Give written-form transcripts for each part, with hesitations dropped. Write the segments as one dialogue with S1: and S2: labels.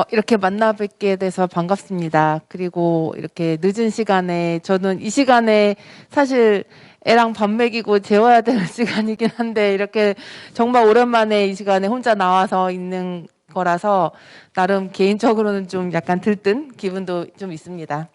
S1: 이렇게 만나 뵙게 돼서 반갑습니다. 그리고 이렇게 늦은 시간에, 저는 이 시간에 사실 애랑 밥 먹이고 재워야 되는 시간이긴 한데, 이렇게 정말 오랜만에 이 시간에 혼자 나와서 있는 거라서, 나름 개인적으로는 좀 약간 들뜬 기분도 좀 있습니다.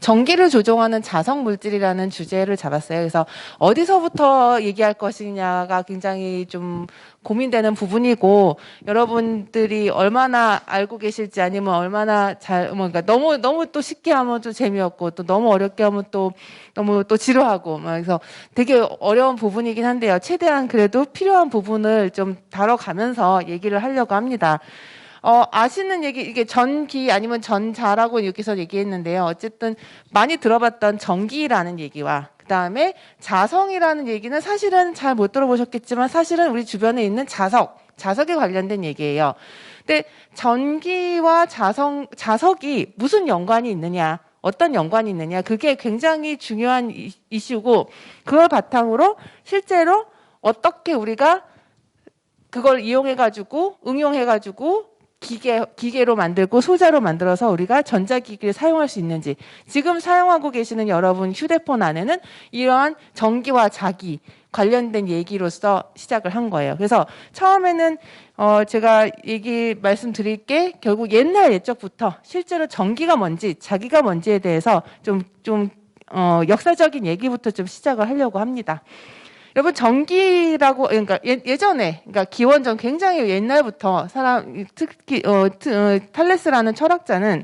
S1: 전기를 조종하는 자석 물질이라는 주제를 잡았어요. 그래서 어디서부터 얘기할 것이냐가 굉장히 좀 고민되는 부분이고, 여러분들이 얼마나 알고 계실지 아니면 얼마나 그러니까 너무 또 쉽게 하면 또 재미없고, 또 너무 어렵게 하면 또 너무 또 지루하고, 그래서 되게 어려운 부분이긴 한데요. 최대한 그래도 필요한 부분을 좀 다뤄가면서 얘기를 하려고 합니다. 아시는 얘기, 이게 전기 아니면 전자라고 여기서 얘기했는데요. 어쨌든 많이 들어봤던 전기라는 얘기와 그 다음에 자성이라는 얘기는 사실은 잘 못 들어보셨겠지만 사실은 우리 주변에 있는 자석에 관련된 얘기예요. 근데 전기와 자석이 무슨 연관이 있느냐, 어떤 연관이 있느냐, 그게 굉장히 중요한 이슈고, 그걸 바탕으로 실제로 어떻게 우리가 그걸 이용해가지고, 응용해가지고, 기계로 만들고 소자로 만들어서 우리가 전자기기를 사용할 수 있는지, 지금 사용하고 계시는 여러분 휴대폰 안에는 이러한 전기와 자기 관련된 얘기로서 시작을 한 거예요. 그래서 처음에는 제가 말씀드릴 게 결국 옛날 옛적부터 실제로 전기가 뭔지 자기가 뭔지에 대해서 역사적인 얘기부터 좀 시작을 하려고 합니다. 여러분, 전기라고, 그러니까 예전에, 그러니까 기원전 굉장히 옛날부터 특히 탈레스라는 철학자는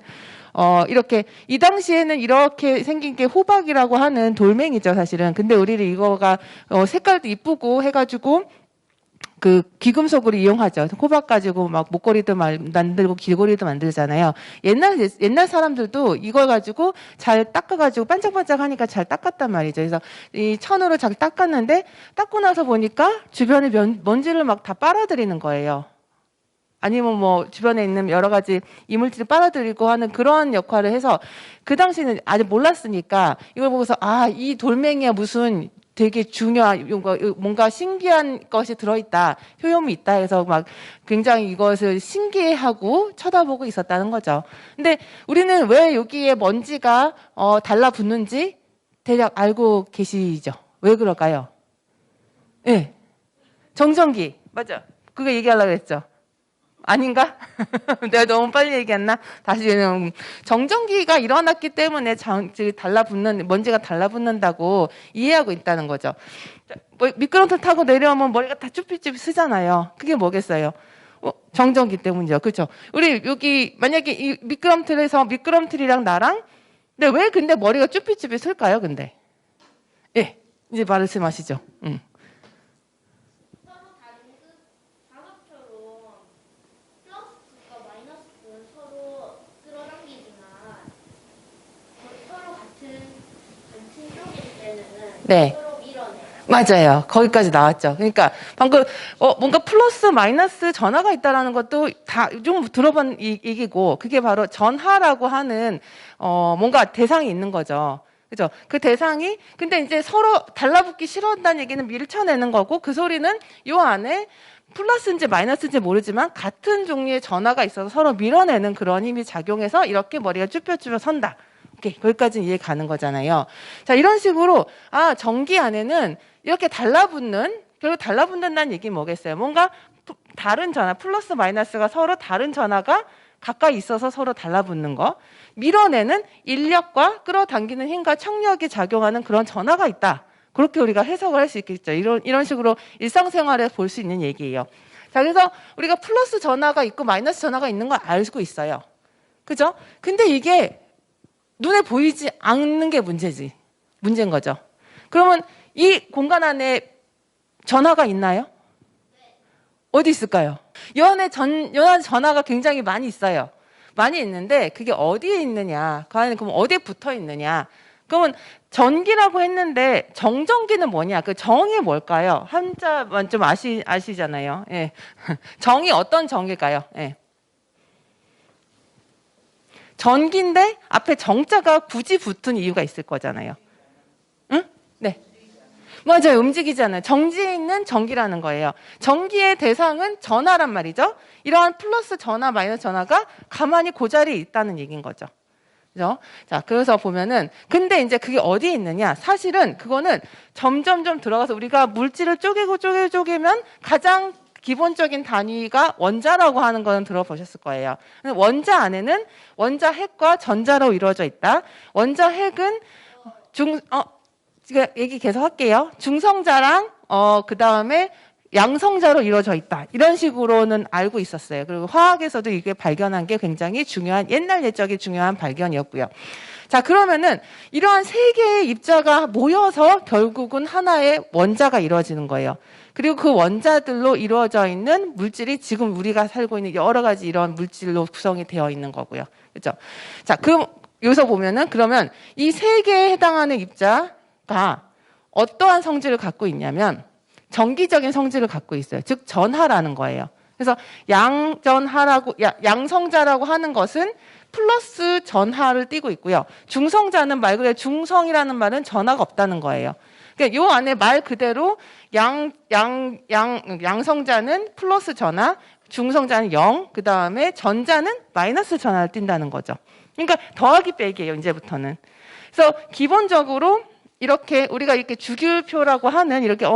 S1: 이렇게 이 당시에는 이렇게 생긴 게 호박이라고 하는 돌멩이죠, 사실은. 근데 우리는 이거가 색깔도 이쁘고 해가지고 그 귀금속으로 이용하죠. 호박 가지고 막 목걸이도 만들고 귀걸이도 만들잖아요. 옛날 사람들도 이걸 가지고 잘 닦아가지고 반짝반짝 하니까 잘 닦았단 말이죠. 그래서 이 천으로 잘 닦았는데 닦고 나서 보니까 주변에 먼지를 막 다 빨아들이는 거예요. 아니면 뭐 주변에 있는 여러 가지 이물질을 빨아들이고 하는 그런 역할을 해서, 그 당시에는 아직 몰랐으니까 이걸 보고서 이 돌멩이야 무슨 되게 중요한 뭔가 신기한 것이 들어있다, 효용이 있다 해서 막 굉장히 이것을 신기해하고 쳐다보고 있었다는 거죠. 근데 우리는 왜 여기에 먼지가 달라붙는지 대략 알고 계시죠? 왜 그럴까요? 네. 정전기. 맞아. 그거 얘기하려고 했죠. 아닌가? 내가 너무 빨리 얘기했나? 다시 정전기가 일어났기 때문에 먼지가 달라붙는다고 이해하고 있다는 거죠. 미끄럼틀 타고 내려오면 머리가 다 쭈삣쭈삣 쓰잖아요. 그게 뭐겠어요? 정전기 때문이죠. 그렇죠? 우리 여기 만약에 이 미끄럼틀이랑 나랑, 근데 머리가 쭈삣쭈삣 쓸까요? 근데 예, 이제 말씀하시죠. 네. 맞아요. 거기까지 나왔죠. 그러니까 방금 뭔가 플러스 마이너스 전하가 있다라는 것도 다 좀 들어본 얘기고, 그게 바로 전하라고 하는 뭔가 대상이 있는 거죠. 그죠? 그 대상이 근데 이제 서로 달라붙기 싫어한다는 얘기는 밀쳐내는 거고, 그 소리는 요 안에 플러스인지 마이너스인지 모르지만 같은 종류의 전하가 있어서 서로 밀어내는 그런 힘이 작용해서 이렇게 머리가 쭈뼛쭈뼛 선다. 오케이, 거기까지는 이해 가는 거잖아요. 자, 이런 식으로 전기 안에는 이렇게 결국 달라붙는다는 얘기는 뭐겠어요? 뭔가 다른 전하, 플러스 마이너스가 서로 다른 전하가 가까이 있어서 서로 달라붙는 거, 밀어내는 인력과 끌어당기는 힘과 청력이 작용하는 그런 전하가 있다. 그렇게 우리가 해석을 할 수 있겠죠. 이런 식으로 일상생활에 볼 수 있는 얘기예요. 자, 그래서 우리가 플러스 전하가 있고 마이너스 전하가 있는 걸 알고 있어요. 그죠? 근데 이게 눈에 보이지 않는 게 문제인 거죠. 그러면 이 공간 안에 전하가 있나요? 어디 있을까요? 요 안에 전하가 굉장히 많이 있어요. 많이 있는데 그게 어디에 있느냐? 그 안에 그럼 어디에 붙어 있느냐? 그러면 전기라고 했는데 정전기는 뭐냐? 그 정이 뭘까요? 한자만 좀 아시잖아요. 예. 정이 어떤 정일까요? 예. 전기인데 앞에 정자가 굳이 붙은 이유가 있을 거잖아요. 응? 네. 맞아요. 움직이잖아요. 정지해 있는 전기라는 거예요. 전기의 대상은 전하란 말이죠. 이러한 플러스 전하, 마이너스 전하가 가만히 그 자리에 있다는 얘기인 거죠. 그죠? 자, 그래서 보면은, 근데 이제 그게 어디에 있느냐? 사실은 그거는 점점점 들어가서 우리가 물질을 쪼개면 가장 기본적인 단위가 원자라고 하는 거는 들어보셨을 거예요. 원자 안에는 원자 핵과 전자로 이루어져 있다. 원자 핵은 제가 얘기 계속 할게요. 중성자랑, 그 다음에 양성자로 이루어져 있다. 이런 식으로는 알고 있었어요. 그리고 화학에서도 이게 발견한 게 굉장히 중요한, 옛날 옛적이 중요한 발견이었고요. 자, 그러면은 이러한 세 개의 입자가 모여서 결국은 하나의 원자가 이루어지는 거예요. 그리고 그 원자들로 이루어져 있는 물질이 지금 우리가 살고 있는 여러 가지 이런 물질로 구성이 되어 있는 거고요. 그렇죠? 자, 그럼 여기서 보면은 그러면 이 세 개에 해당하는 입자가 어떠한 성질을 갖고 있냐면 정기적인 성질을 갖고 있어요. 즉 전하라는 거예요. 그래서 양성자라고 하는 것은 플러스 전하를 띠고 있고요. 중성자는 말 그대로 중성이라는 말은 전하가 없다는 거예요. 그러니까 요 안에 말 그대로 양성자는 플러스 전하, 중성자는 0, 그 다음에 전자는 마이너스 전하를 띈다는 거죠. 그러니까 더하기 빼기예요, 이제부터는. 그래서 기본적으로 이렇게 우리가 이렇게 주기율표라고 하는 이렇게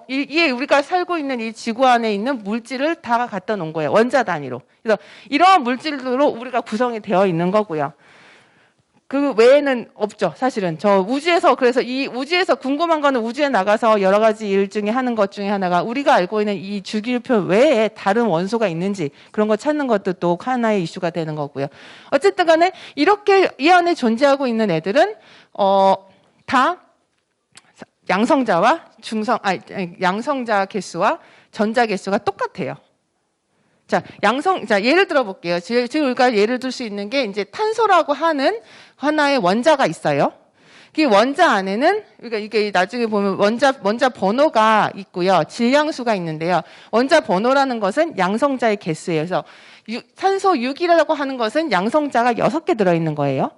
S1: 이게 우리가 살고 있는 이 지구 안에 있는 물질을 다 갖다 놓은 거예요. 원자 단위로. 그래서 이러한 물질로 우리가 구성이 되어 있는 거고요. 그 외에는 없죠, 사실은. 저 우주에서, 그래서 이 우주에서 궁금한 거는 우주에 나가서 여러 가지 일 중에 하는 것 중에 하나가 우리가 알고 있는 이 주기율표 외에 다른 원소가 있는지 그런 거 찾는 것도 또 하나의 이슈가 되는 거고요. 어쨌든 간에 이렇게 이 안에 존재하고 있는 애들은, 다 양성자와 양성자 개수와 전자 개수가 똑같아요. 자, 예를 들어 볼게요. 지금 우리가 예를 들 수 있는 게 이제 탄소라고 하는 하나의 원자가 있어요. 그 원자 안에는, 그러니까 이게 나중에 보면 원자 번호가 있고요. 질량수가 있는데요. 원자 번호라는 것은 양성자의 개수예요. 그래서 탄소 6이라고 하는 것은 양성자가 6개 들어있는 거예요.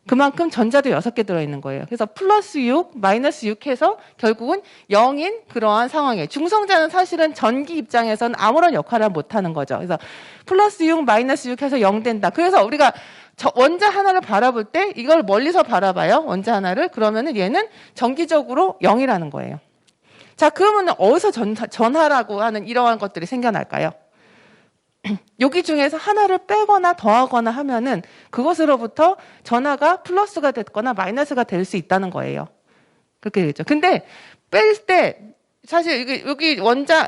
S1: 그만큼 전자도 6개 들어있는 거예요. 그래서 플러스 6, 마이너스 6 해서 결국은 0인 그러한 상황이에요. 중성자는 사실은 전기 입장에서는 아무런 역할을 못하는 거죠. 그래서 플러스 6, 마이너스 6 해서 0 된다. 그래서 우리가 원자 하나를 바라볼 때 이걸 멀리서 바라봐요. 원자 하나를. 그러면은 얘는 정기적으로 0이라는 거예요. 자, 그러면 어디서 전하라고 하는 이러한 것들이 생겨날까요? 여기 중에서 하나를 빼거나 더하거나 하면은 그것으로부터 전하가 플러스가 됐거나 마이너스가 될 수 있다는 거예요. 그렇게 되겠죠. 근데 뺄 때 사실 여기 그러니까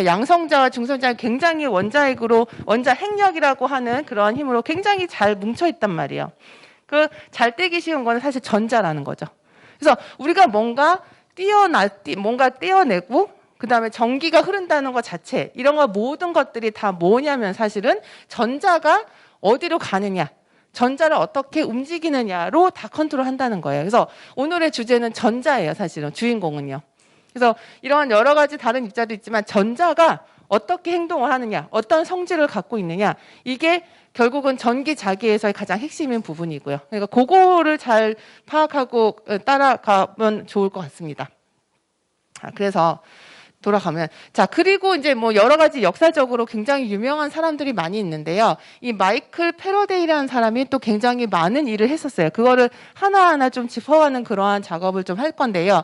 S1: 양성자와 중성자는 굉장히 원자 핵력이라고 하는 그러한 힘으로 굉장히 잘 뭉쳐 있단 말이에요. 그 잘 떼기 쉬운 거는 사실 전자라는 거죠. 그래서 우리가 뭔가 떼어내고 그 다음에 전기가 흐른다는 것 자체, 이런 거 모든 것들이 다 뭐냐면 사실은 전자가 어디로 가느냐, 전자를 어떻게 움직이느냐로 다 컨트롤 한다는 거예요. 그래서 오늘의 주제는 전자예요, 사실은. 주인공은요. 그래서 이러한 여러 가지 다른 입자도 있지만 전자가 어떻게 행동을 하느냐, 어떤 성질을 갖고 있느냐, 이게 결국은 전기 자기에서의 가장 핵심인 부분이고요. 그러니까 그거를 잘 파악하고 따라가면 좋을 것 같습니다. 그래서 돌아가면, 자, 그리고 이제 뭐 여러 가지 역사적으로 굉장히 유명한 사람들이 많이 있는데요. 이 마이클 패러데이라는 사람이 또 굉장히 많은 일을 했었어요. 그거를 하나하나 좀 짚어가는 그러한 작업을 좀 할 건데요.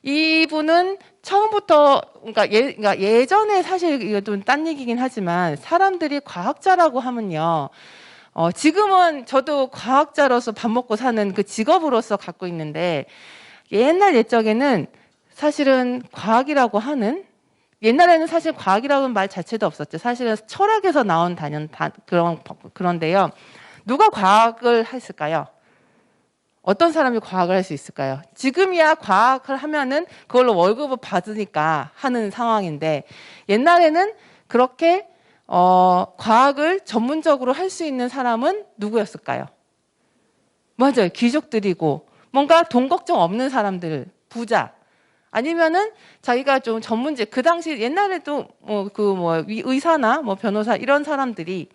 S1: 이분은 처음부터, 그러니까 예전에 사실 이거 좀 딴 얘기긴 하지만 사람들이 과학자라고 하면요. 지금은 저도 과학자로서 밥 먹고 사는 그 직업으로서 갖고 있는데 옛날 옛적에는 사실은 과학이라고 하는, 옛날에는 사실 과학이라는 말 자체도 없었죠. 사실은 철학에서 나온 그런데요. 누가 과학을 했을까요? 어떤 사람이 과학을 할 수 있을까요? 지금이야 과학을 하면은 그걸로 월급을 받으니까 하는 상황인데 옛날에는 그렇게 과학을 전문적으로 할 수 있는 사람은 누구였을까요? 맞아요. 귀족들이고 뭔가 돈 걱정 없는 사람들, 부자. 아니면은 자기가 좀 전문직, 그 당시 옛날에도 의사나 뭐 변호사 이런 사람들이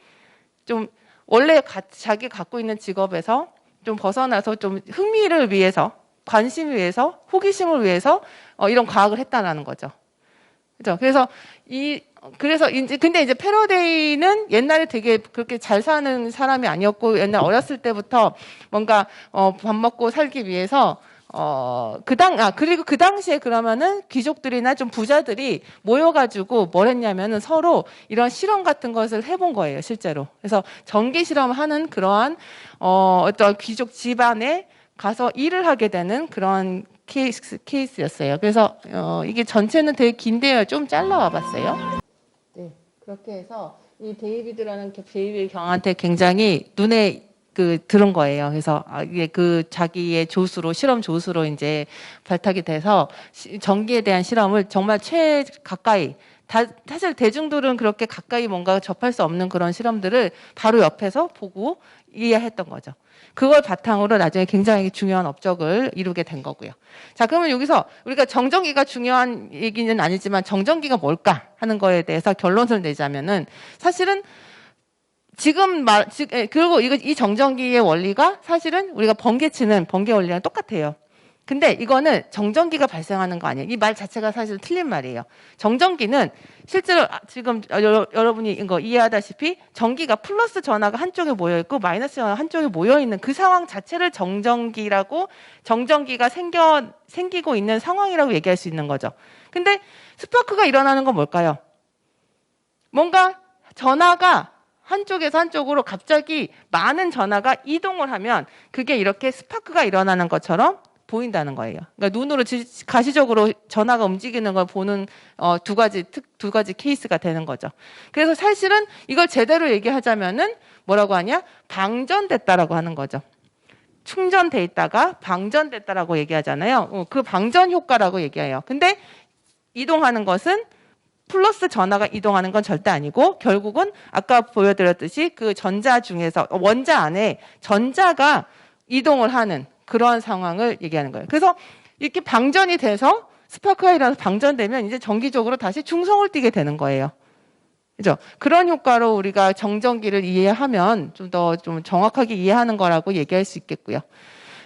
S1: 좀 원래 자기 갖고 있는 직업에서 좀 벗어나서 좀 흥미를 위해서 관심을 위해서, 호기심을 위해서 이런 과학을 했다라는 거죠. 그죠? 그래서 근데 이제 패러데이는 옛날에 되게 그렇게 잘 사는 사람이 아니었고, 옛날 어렸을 때부터 뭔가 밥 먹고 살기 위해서 그리고 그 당시에 그러면은 귀족들이나 좀 부자들이 모여가지고 뭘 했냐면은 서로 이런 실험 같은 것을 해본 거예요, 실제로. 그래서 전기 실험하는 그러한 어떤 귀족 집안에 가서 일을 하게 되는 그런 케이스였어요. 그래서 이게 전체는 되게 긴데요. 좀 잘라와 봤어요. 네, 그렇게 해서 이 데이비드라는 데이비드 경한테 굉장히 눈에 들은 거예요. 그래서 이게 자기의 조수로 실험 조수로 이제 발탁이 돼서 전기에 대한 실험을 정말 가까이 사실 대중들은 그렇게 가까이 뭔가 접할 수 없는 그런 실험들을 바로 옆에서 보고 이해했던 거죠. 그걸 바탕으로 나중에 굉장히 중요한 업적을 이루게 된 거고요. 자, 그러면 여기서 우리가 정전기가 중요한 얘기는 아니지만 정전기가 뭘까 하는 거에 대해서 결론을 내자면은 사실은 그리고 이 정전기의 원리가 사실은 우리가 번개치는 번개 원리랑 똑같아요. 근데 이거는 정전기가 발생하는 거 아니에요. 이 말 자체가 사실 틀린 말이에요. 정전기는 실제로 지금 여러분이 이거 이해하다시피 전기가 플러스 전하가 한쪽에 모여 있고 마이너스 전하가 한쪽에 모여 있는 그 상황 자체를 정전기라고, 정전기가 생기고 있는 상황이라고 얘기할 수 있는 거죠. 근데 스파크가 일어나는 건 뭘까요? 뭔가 전하가 한쪽에서 한쪽으로 갑자기 많은 전하가 이동을 하면 그게 이렇게 스파크가 일어나는 것처럼 보인다는 거예요. 그러니까 눈으로 가시적으로 전하가 움직이는 걸 보는 두 가지 케이스가 되는 거죠. 그래서 사실은 이걸 제대로 얘기하자면은 뭐라고 하냐? 방전됐다라고 하는 거죠. 충전돼 있다가 방전됐다라고 얘기하잖아요. 그 방전 효과라고 얘기해요. 근데 이동하는 것은 플러스 전하가 이동하는 건 절대 아니고 결국은 아까 보여드렸듯이 그 전자 중에서 원자 안에 전자가 이동을 하는 그런 상황을 얘기하는 거예요. 그래서 이렇게 방전이 돼서 스파크가 일어나서 방전되면 이제 정기적으로 다시 중성을 띠게 되는 거예요. 그죠? 그런 효과로 우리가 정전기를 이해하면 좀 정확하게 이해하는 거라고 얘기할 수 있겠고요.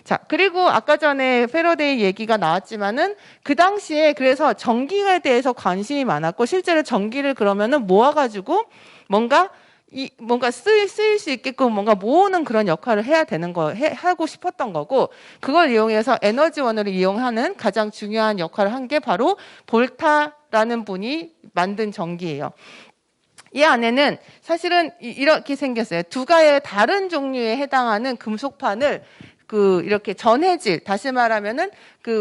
S1: 자, 그리고 아까 전에 패러데이 얘기가 나왔지만은 그 당시에 그래서 전기에 대해서 관심이 많았고 실제로 전기를 그러면은 모아가지고 뭔가 쓰일 수 있게끔 뭔가 모으는 그런 역할을 해야 되는 하고 싶었던 거고, 그걸 이용해서 에너지원을 이용하는 가장 중요한 역할을 한 게 바로 볼타라는 분이 만든 전기예요. 이 안에는 사실은 이렇게 생겼어요. 두 가지의 다른 종류에 해당하는 금속판을 이렇게 전해질, 다시 말하면은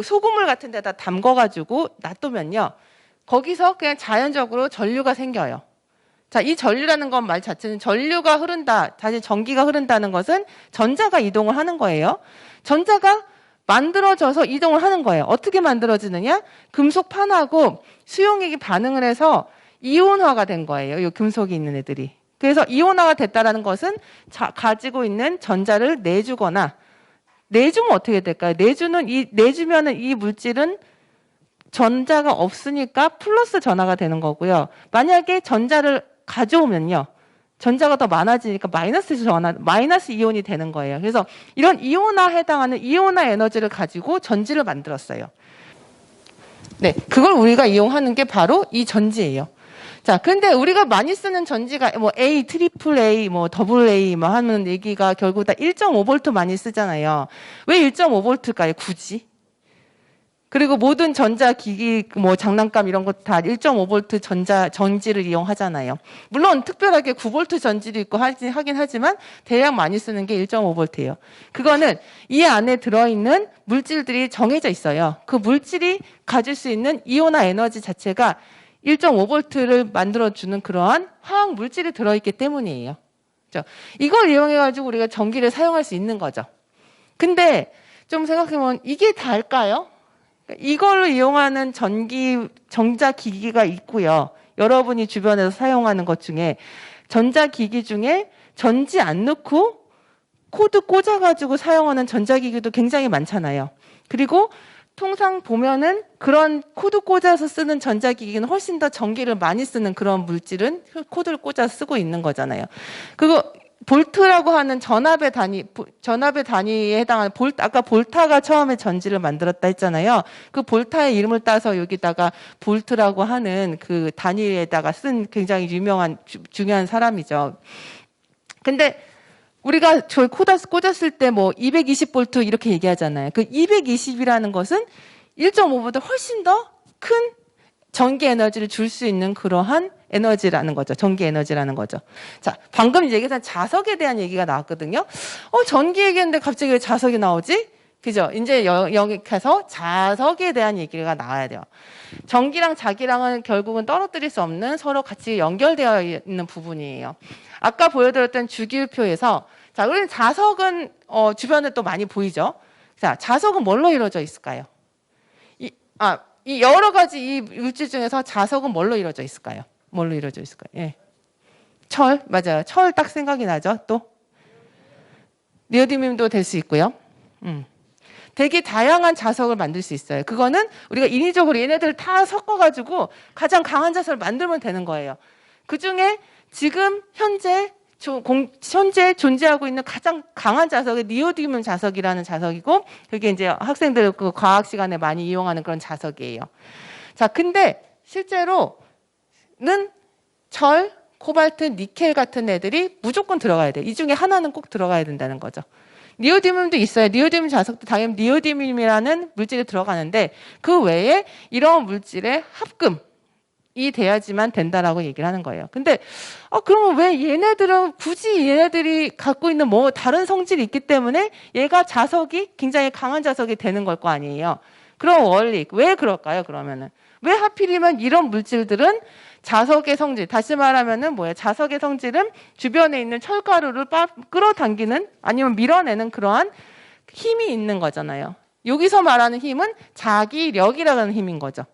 S1: 소금물 같은 데다 담궈가지고 놔두면요. 거기서 그냥 자연적으로 전류가 생겨요. 자, 이 전류라는 건 말 자체는 전류가 흐른다, 다시 전기가 흐른다는 것은 전자가 이동을 하는 거예요. 전자가 만들어져서 이동을 하는 거예요. 어떻게 만들어지느냐? 금속판하고 수용액이 반응을 해서 이온화가 된 거예요. 이 금속이 있는 애들이. 그래서 이온화가 됐다는 것은 가지고 있는 전자를 내주거나, 내주면 어떻게 될까요? 내주면은 이 물질은 전자가 없으니까 플러스 전하가 되는 거고요. 만약에 전자를 가져오면요. 전자가 더 많아지니까 마이너스 이온이 되는 거예요. 그래서 이런 이온화에 해당하는 이온화 에너지를 가지고 전지를 만들었어요. 네, 그걸 우리가 이용하는 게 바로 이 전지예요. 자, 근데 우리가 많이 쓰는 전지가 A, 트리플 A, 더블 A 하는 얘기가 결국 다 1.5V 많이 쓰잖아요. 왜 1.5V일까요? 굳이? 그리고 모든 전자기기, 장난감 이런 거 다 1.5V 전지를 이용하잖아요. 물론 특별하게 9V 전지도 있고 하긴 하지만 대략 많이 쓰는 게 1.5V예요. 그거는 이 안에 들어있는 물질들이 정해져 있어요. 그 물질이 가질 수 있는 이온화 에너지 자체가 1.5V를 만들어주는 그러한 화학 물질이 들어있기 때문이에요. 그렇죠? 이걸 이용해가지고 우리가 전기를 사용할 수 있는 거죠. 근데 좀 생각해보면 이게 다일까요? 이걸로 이용하는 전자기기가 있고요. 여러분이 주변에서 사용하는 것 중에 전자기기 중에 전지 안 넣고 코드 꽂아가지고 사용하는 전자기기도 굉장히 많잖아요. 그리고 통상 보면은 그런 코드 꽂아서 쓰는 전자기기는 훨씬 더 전기를 많이 쓰는 그런 물질은 코드를 꽂아서 쓰고 있는 거잖아요. 볼트라고 하는 전압의 단위에 해당하는 아까 볼타가 처음에 전지를 만들었다 했잖아요. 그 볼타의 이름을 따서 여기다가 볼트라고 하는 그 단위에다가 쓴 굉장히 유명한 중요한 사람이죠. 근데 우리가 저희 꽂았을 때 뭐 220볼트 이렇게 얘기하잖아요. 그 220이라는 것은 1.5보다 훨씬 더 큰 전기 에너지를 줄 수 있는 그러한 에너지라는 거죠. 전기 에너지라는 거죠. 자, 방금 얘기한 자석에 대한 얘기가 나왔거든요. 전기 얘기했는데 갑자기 왜 자석이 나오지? 그죠? 이제 여기 가서 자석에 대한 얘기가 나와야 돼요. 전기랑 자기랑은 결국은 떨어뜨릴 수 없는 서로 같이 연결되어 있는 부분이에요. 아까 보여드렸던 주기율표에서 자, 우리는 자석은 주변에 또 많이 보이죠. 자, 자석은 뭘로 이루어져 있을까요? 이 여러 가지 이 물질 중에서 자석은 뭘로 이루어져 있을까요? 뭘로 이루어져 있을까요? 예. 철, 맞아요. 철 딱 생각이 나죠. 또 니오디뮴도 될 수 있고요. 되게 다양한 자석을 만들 수 있어요. 그거는 우리가 인위적으로 얘네들을 다 섞어가지고 가장 강한 자석을 만들면 되는 거예요. 그 중에 지금 현재 존재하고 있는 가장 강한 자석이 니오디뮴 자석이라는 자석이고, 그게 이제 학생들 그 과학 시간에 많이 이용하는 그런 자석이에요. 자, 근데 실제로는 철, 코발트, 니켈 같은 애들이 무조건 들어가야 돼요. 이 중에 하나는 꼭 들어가야 된다는 거죠. 니오디뮴도 있어요. 니오디뮴 자석도 당연히 니오디뮴이라는 물질이 들어가는데 그 외에 이런 물질의 합금이 돼야지만 된다라고 얘기를 하는 거예요. 근데 그러면 왜 얘네들은 굳이 얘네들이 갖고 있는 뭐 다른 성질이 있기 때문에 얘가 자석이 굉장히 강한 자석이 되는 걸 거 아니에요. 그럼 원리 왜 그럴까요? 그러면은 왜 하필이면 이런 물질들은 자석의 성질, 다시 말하면은 뭐예요? 자석의 성질은 주변에 있는 철가루를 끌어당기는 아니면 밀어내는 그러한 힘이 있는 거잖아요. 여기서 말하는 힘은 자기력이라는 힘인 거죠.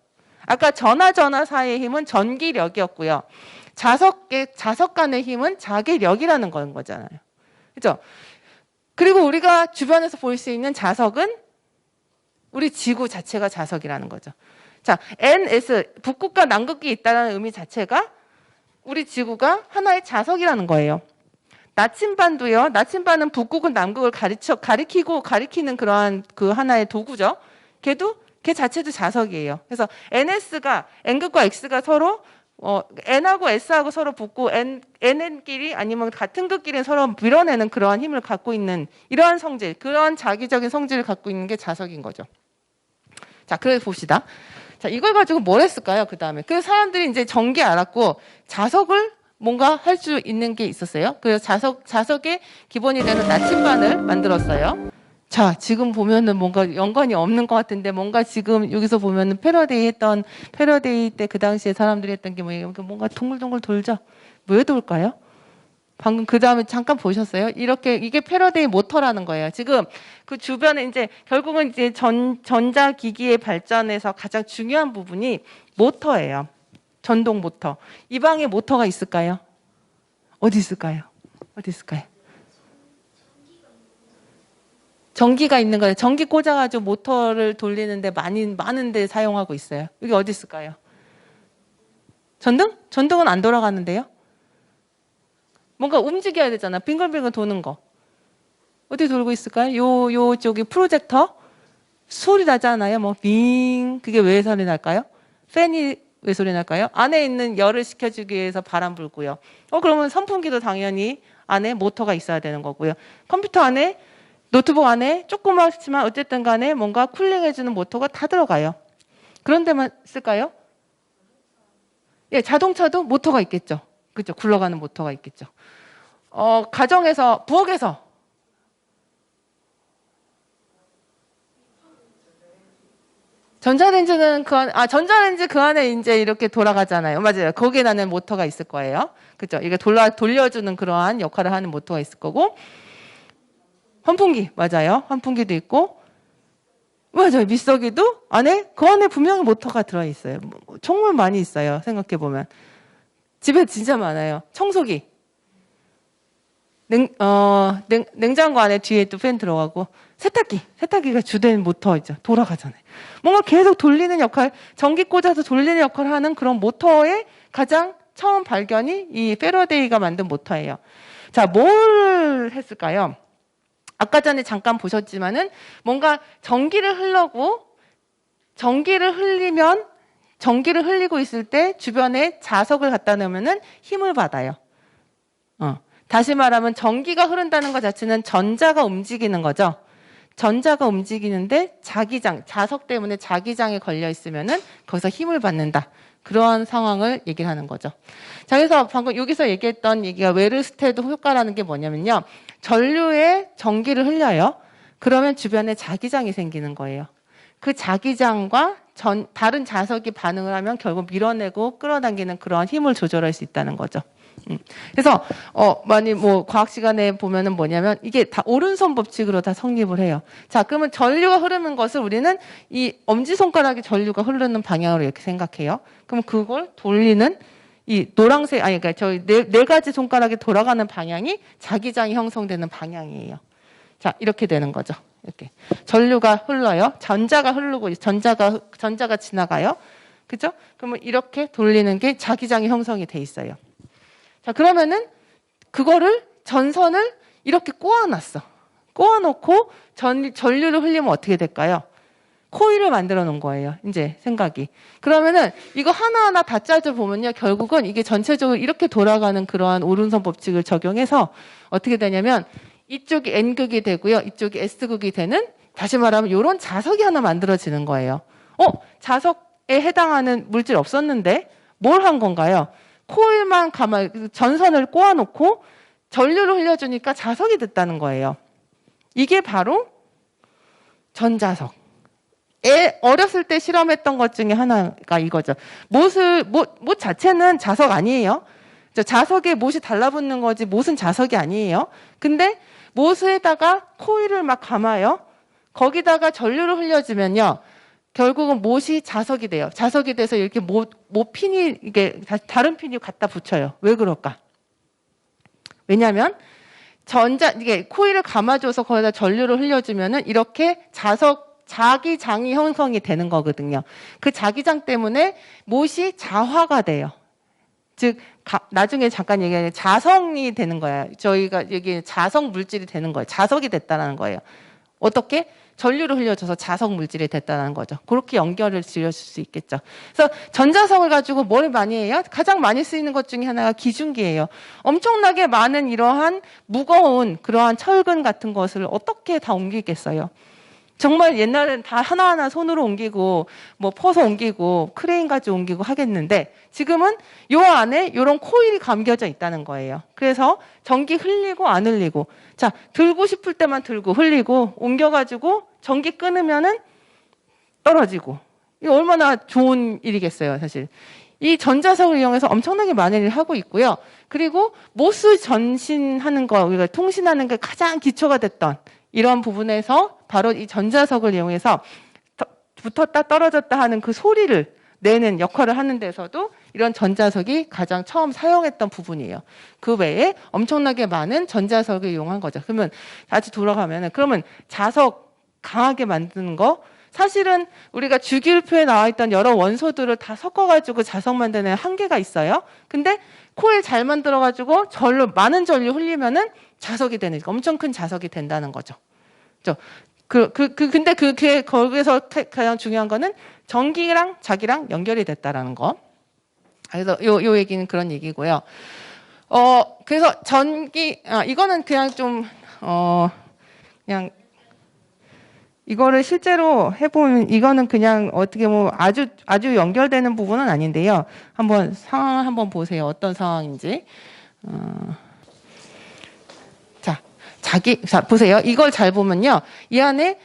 S1: 아까 전하 사이의 힘은 전기력이었고요. 자석 간의 힘은 자기력이라는 건 거잖아요. 그죠? 그리고 우리가 주변에서 볼 수 있는 자석은 우리 지구 자체가 자석이라는 거죠. 자, NS, 북극과 남극이 있다는 의미 자체가 우리 지구가 하나의 자석이라는 거예요. 나침반도요. 나침반은 북극은 남극을 가리키는 그러한 그 하나의 도구죠. 걔 자체도 자석이에요. 그래서 N극과 X가 서로 N하고 S하고 서로 붙고 N끼리 아니면 같은 극끼리 서로 밀어내는 그러한 힘을 갖고 있는 이러한 성질, 그러한 자기적인 성질을 갖고 있는 게 자석인 거죠. 자, 그래서 봅시다. 자, 이걸 가지고 뭘 했을까요? 그 다음에. 그 사람들이 이제 전기 알았고, 자석을 뭔가 할 수 있는 게 있었어요. 그래서 자석의 기본이 되는 나침반을 만들었어요. 자, 지금 보면은 뭔가 연관이 없는 것 같은데, 뭔가 지금 여기서 보면은 패러데이 때 그 당시에 사람들이 했던 게 뭐예요? 뭔가 동글동글 돌죠? 왜 돌까요? 방금 그 다음에 잠깐 보셨어요? 이게 패러데이 모터라는 거예요. 지금 그 주변에 이제 결국은 이제 전자기기의 발전에서 가장 중요한 부분이 모터예요. 전동 모터. 이 방에 모터가 있을까요? 어디 있을까요? 전기가 있는 거예요. 전기 꽂아가지고 모터를 돌리는데 많은 데 사용하고 있어요. 여기 어디 있을까요? 전등? 전등은 안 돌아가는데요? 뭔가 움직여야 되잖아. 빙글빙글 도는 거. 어디 돌고 있을까요? 저기 프로젝터? 소리 나잖아요. 뭐, 빙. 그게 왜 소리 날까요? 팬이 왜 소리 날까요? 안에 있는 열을 식혀주기 위해서 바람 불고요. 그러면 선풍기도 당연히 안에 모터가 있어야 되는 거고요. 컴퓨터 안에, 노트북 안에 조그맣지만 어쨌든 간에 뭔가 쿨링해주는 모터가 다 들어가요. 그런 데만 쓸까요? 예, 자동차도 모터가 있겠죠. 그죠? 굴러가는 모터가 있겠죠. 가정에서, 부엌에서. 전자레인지는 전자레인지 그 안에 이제 이렇게 돌아가잖아요. 맞아요. 거기에 나는 모터가 있을 거예요. 그죠? 이게 돌려주는 그러한 역할을 하는 모터가 있을 거고. 환풍기, 맞아요. 환풍기도 있고. 맞아요. 믹서기도 그 안에 분명히 모터가 들어있어요. 정말 많이 있어요. 생각해보면. 집에 진짜 많아요. 청소기. 냉장고 안에 뒤에 또 팬 들어가고. 세탁기가 주된 모터이죠. 돌아가잖아요. 뭔가 계속 돌리는 역할, 전기 꽂아서 돌리는 역할을 하는 그런 모터의 가장 처음 발견이 이 패러데이가 만든 모터예요. 자, 뭘 했을까요? 아까 전에 잠깐 보셨지만은 뭔가 전기를 흘리고 있을 때 주변에 자석을 갖다 놓으면은 힘을 받아요. 다시 말하면 전기가 흐른다는 것 자체는 전자가 움직이는 거죠. 전자가 움직이는데 자석 때문에 자기장에 걸려 있으면은 거기서 힘을 받는다. 그러한 상황을 얘기를 하는 거죠. 자, 그래서 방금 여기서 얘기했던 얘기가 웨르스테드 효과라는 게 뭐냐면요. 전류에 전기를 흘려요. 그러면 주변에 자기장이 생기는 거예요. 그 자기장과 다른 자석이 반응을 하면 결국 밀어내고 끌어당기는 그런 힘을 조절할 수 있다는 거죠. 그래서 많이 과학 시간에 보면은 뭐냐면 이게 다 오른손 법칙으로 다 성립을 해요. 자, 그러면 전류가 흐르는 것을 우리는 이 엄지손가락에 전류가 흐르는 방향으로 이렇게 생각해요. 그럼 그걸 돌리는 이 노란색 그러니까 저희 네 가지 손가락이 돌아가는 방향이 자기장이 형성되는 방향이에요. 자, 이렇게 되는 거죠. 이렇게 전류가 흘러요. 전자가 흐르고 전자가 지나가요. 그죠? 그러면 이렇게 돌리는 게 자기장이 형성이 돼 있어요. 자, 그러면은 그거를 전선을 이렇게 꼬아놨어. 꼬아놓고 전류를 흘리면 어떻게 될까요? 코일을 만들어 놓은 거예요. 이제 생각이. 그러면은 이거 하나하나 다 짜져보면요. 결국은 이게 전체적으로 이렇게 돌아가는 그러한 오른손 법칙을 적용해서 어떻게 되냐면 이쪽이 N극이 되고요. 이쪽이 S극이 되는, 다시 말하면 이런 자석이 하나 만들어지는 거예요. 자석에 해당하는 물질 없었는데 뭘 한 건가요? 코일만 전선을 꼬아놓고 전류를 흘려주니까 자석이 됐다는 거예요. 이게 바로 전자석. 어렸을 때 실험했던 것 중에 하나가 이거죠. 못 자체는 자석 아니에요. 자석에 못이 달라붙는 거지 못은 자석이 아니에요. 근데 못에다가 코일을 막 감아요. 거기다가 전류를 흘려주면요. 결국은 못이 자석이 돼요. 자석이 돼서 이렇게 못 핀이, 이게 다른 핀이 갖다 붙여요. 왜 그럴까? 왜냐면, 이게 코일을 감아줘서 거기다 전류를 흘려주면은 이렇게 자기장이 형성이 되는 거거든요. 그 자기장 때문에 못이 자화가 돼요. 즉, 나중에 잠깐 얘기하는 자성이 되는 거예요. 저희가 여기 자성 물질이 되는 거예요. 자석이 됐다는 거예요. 어떻게? 전류를 흘려줘서 자석 물질이 됐다는 거죠. 그렇게 연결을 지어줄 수 있겠죠. 그래서 전자석을 가지고 뭘 많이 해요? 가장 많이 쓰이는 것 중에 하나가 기중기예요. 엄청나게 많은 이러한 무거운 그러한 철근 같은 것을 어떻게 다 옮기겠어요? 정말 옛날엔 다 하나하나 손으로 옮기고 퍼서 옮기고 크레인 가지고 옮기고 하겠는데 지금은 요 안에 이런 코일이 감겨져 있다는 거예요. 그래서 전기 흘리고 안 흘리고, 자, 들고 싶을 때만 들고 흘리고 옮겨가지고 전기 끊으면은 떨어지고, 이거 얼마나 좋은 일이겠어요, 사실. 이 전자석을 이용해서 엄청나게 많은 일을 하고 있고요. 그리고 모스 전신하는 거, 우리가 통신하는 게 가장 기초가 됐던 이런 부분에서 바로 이 전자석을 이용해서 붙었다 떨어졌다 하는 그 소리를 내는 역할을 하는 데서도 이런 전자석이 가장 처음 사용했던 부분이에요. 그 외에 엄청나게 많은 전자석을 이용한 거죠. 그러면 다시 돌아가면은, 그러면 자석 강하게 만드는 거, 사실은 우리가 주기율표에 나와 있던 여러 원소들을 다 섞어가지고 자석 만드는 한계가 있어요. 근데 코일 잘 만들어가지고 많은 전류 흘리면은 자석이 되는, 엄청 큰 자석이 된다는 거죠. 근데 거기서 가장 중요한 거는 전기랑 자기랑 연결이 됐다라는 거. 그래서 요 얘기는 그런 얘기고요. 그래서 이거는 그냥 그냥 이거를 실제로 해보면 이거는 그냥 어떻게 아주 연결되는 부분은 아닌데요. 상황을 한번 보세요. 어떤 상황인지. 자, 보세요. 이걸 잘 보면요. 이 안에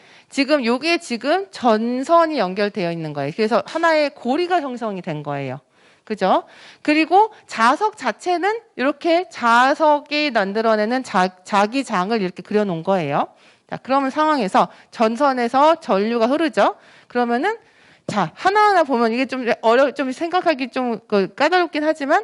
S1: 요게 지금 전선이 연결되어 있는 거예요. 그래서 하나의 고리가 형성이 된 거예요. 그죠? 그리고 자석 자체는 이렇게 자석이 만들어내는 자기장을 이렇게 그려놓은 거예요. 자, 그러면 상황에서 전선에서 전류가 흐르죠? 그러면은, 자, 하나하나 보면 이게 좀 생각하기 좀 까다롭긴 하지만,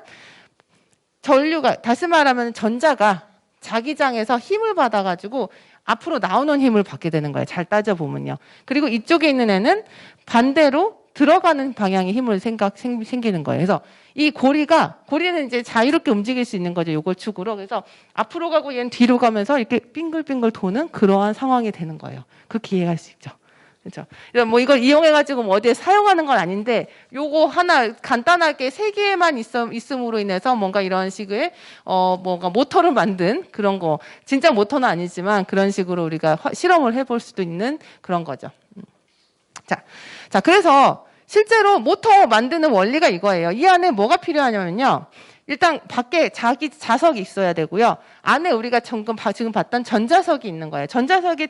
S1: 다시 말하면 전자가 자기장에서 힘을 받아가지고 앞으로 나오는 힘을 받게 되는 거예요. 잘 따져보면요. 그리고 이쪽에 있는 애는 반대로 들어가는 방향의 힘을 생기는 거예요. 그래서 이 고리는 이제 자유롭게 움직일 수 있는 거죠. 요걸 축으로. 그래서 앞으로 가고 얘는 뒤로 가면서 이렇게 빙글빙글 도는 그러한 상황이 되는 거예요. 그렇게 이해할 수 있죠. 그렇죠. 그래서 뭐 이걸 이용해가지고 뭐 어디에 사용하는 건 아닌데 요거 하나 간단하게 세 개만 있음으로 인해서 뭔가 이런 식의 뭔가 모터를 만든 그런 거 진짜 모터는 아니지만 그런 식으로 우리가 실험을 해볼 수도 있는 그런 거죠. 자, 그래서 실제로 모터 만드는 원리가 이거예요. 이 안에 뭐가 필요하냐면요. 일단 밖에 자기 자석이 있어야 되고요. 안에 우리가 지금 봤던 전자석이 있는 거예요. 전자석의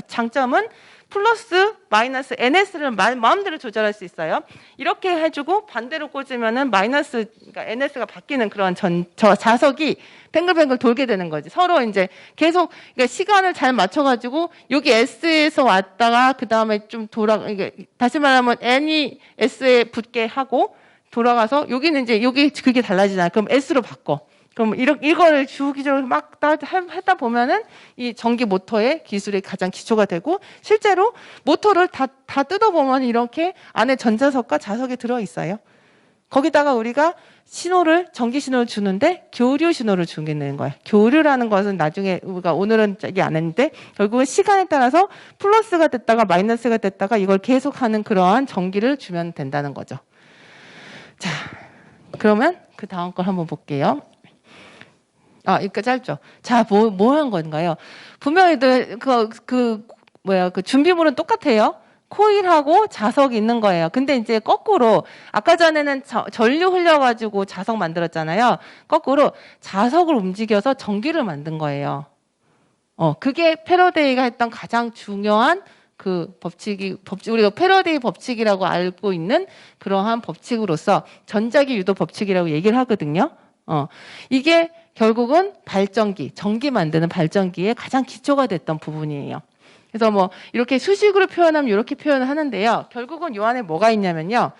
S1: 장점은 플러스 마이너스 NS를 마음대로 조절할 수 있어요. 이렇게 해주고 반대로 꽂으면은 마이너스, 그러니까 NS가 바뀌는 그런 저 자석이 뱅글뱅글 돌게 되는 거지. 서로 이제 계속 그러니까 시간을 잘 맞춰가지고 여기 S에서 왔다가 그 다음에 좀 다시 말하면 N이 S에 붙게 하고 돌아가서 여기는 이제 그게 달라지잖아요. 그럼 S로 바꿔. 그럼 이거를 주기적으로 막 하다 보면은 이 전기 모터의 기술이 가장 기초가 되고 실제로 모터를 다 뜯어보면 이렇게 안에 전자석과 자석이 들어있어요. 거기다가 우리가 전기 신호를 주는데 교류 신호를 주는 거예요. 교류라는 것은 나중에 우리가 오늘은 얘기 안 했는데 결국은 시간에 따라서 플러스가 됐다가 마이너스가 됐다가 이걸 계속하는 그러한 전기를 주면 된다는 거죠. 자, 그러면 그 다음 걸 한번 볼게요. 이거 짧죠. 자, 뭐 한 건가요? 분명히 그 준비물은 똑같아요. 코일하고 자석이 있는 거예요. 근데 이제 거꾸로, 아까 전에는 전류 흘려가지고 자석 만들었잖아요. 거꾸로 자석을 움직여서 전기를 만든 거예요. 그게 패러데이가 했던 가장 중요한 그 우리가 패러데이 법칙이라고 알고 있는 그러한 법칙으로서 전자기 유도 법칙이라고 얘기를 하거든요. 이게 결국은 전기 만드는 발전기의 가장 기초가 됐던 부분이에요. 그래서 뭐 이렇게 수식으로 표현하면 이렇게 표현을 하는데요. 결국은 요 안에 뭐가 있냐면요.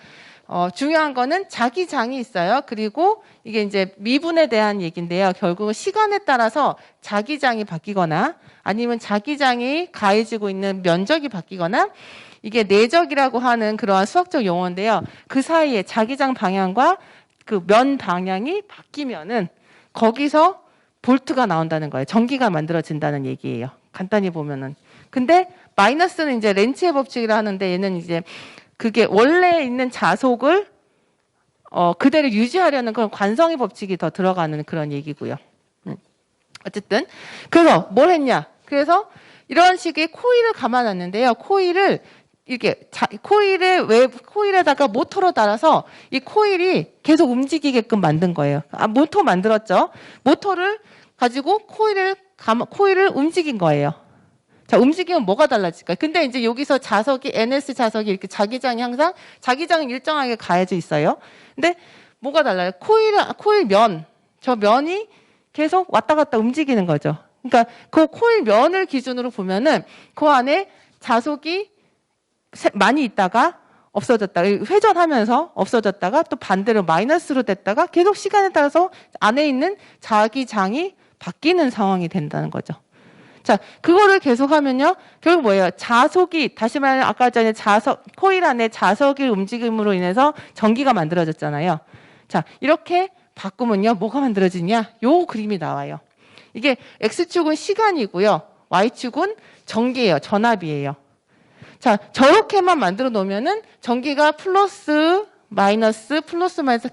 S1: 중요한 거는 자기장이 있어요. 그리고 이게 이제 미분에 대한 얘기인데요. 결국은 시간에 따라서 자기장이 바뀌거나 아니면 자기장이 가해지고 있는 면적이 바뀌거나 이게 내적이라고 하는 그러한 수학적 용어인데요. 그 사이에 자기장 방향과 그 면 방향이 바뀌면은 거기서 볼트가 나온다는 거예요. 전기가 만들어진다는 얘기예요. 간단히 보면은. 근데 마이너스는 이제 렌츠의 법칙이라 하는데 얘는 이제 그게 원래 있는 자속을 그대로 유지하려는 그런 관성의 법칙이 더 들어가는 그런 얘기고요. 어쨌든 그래서 뭘 했냐? 그래서 이런 식의 코일을 감아놨는데요. 코일을 코일에다가 모터로 달아서 이 코일이 계속 움직이게끔 만든 거예요. 모터 만들었죠. 모터를 가지고 코일을 움직인 거예요. 자, 움직이면 뭐가 달라질까요? 근데 이제 여기서 NS 자석이 이렇게 자기장은 일정하게 가해져 있어요. 근데 뭐가 달라요? 저 면이 계속 왔다 갔다 움직이는 거죠. 그러니까 그 코일 면을 기준으로 보면은 그 안에 자석이 많이 있다가 없어졌다가 회전하면서 없어졌다가 또 반대로 마이너스로 됐다가 계속 시간에 따라서 안에 있는 자기장이 바뀌는 상황이 된다는 거죠. 자, 그거를 계속하면요. 결국 뭐예요? 다시 말하면 아까 전에 코일 안에 자석의 움직임으로 인해서 전기가 만들어졌잖아요. 자, 이렇게 바꾸면요. 뭐가 만들어지냐? 요 그림이 나와요. 이게 X축은 시간이고요. Y축은 전기예요. 전압이에요. 자, 저렇게만 만들어 놓으면은 전기가 플러스 마이너스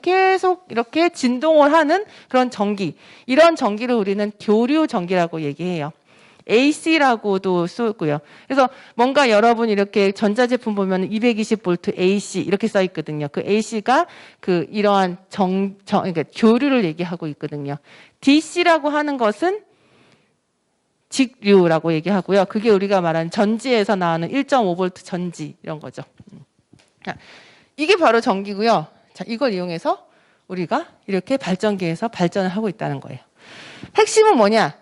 S1: 계속 이렇게 진동을 하는 그런 전기. 이런 전기를 우리는 교류 전기라고 얘기해요. AC라고도 쓰고요. 그래서 뭔가 여러분 이렇게 전자제품 보면 220V AC 이렇게 써 있거든요. 그 AC가 이러한 그러니까 교류를 얘기하고 있거든요. DC라고 하는 것은 직류라고 얘기하고요. 그게 우리가 말하는 전지에서 나오는 1.5V 전지 이런 거죠. 자, 이게 바로 전기고요. 자, 이걸 이용해서 우리가 이렇게 발전기에서 발전을 하고 있다는 거예요. 핵심은 뭐냐?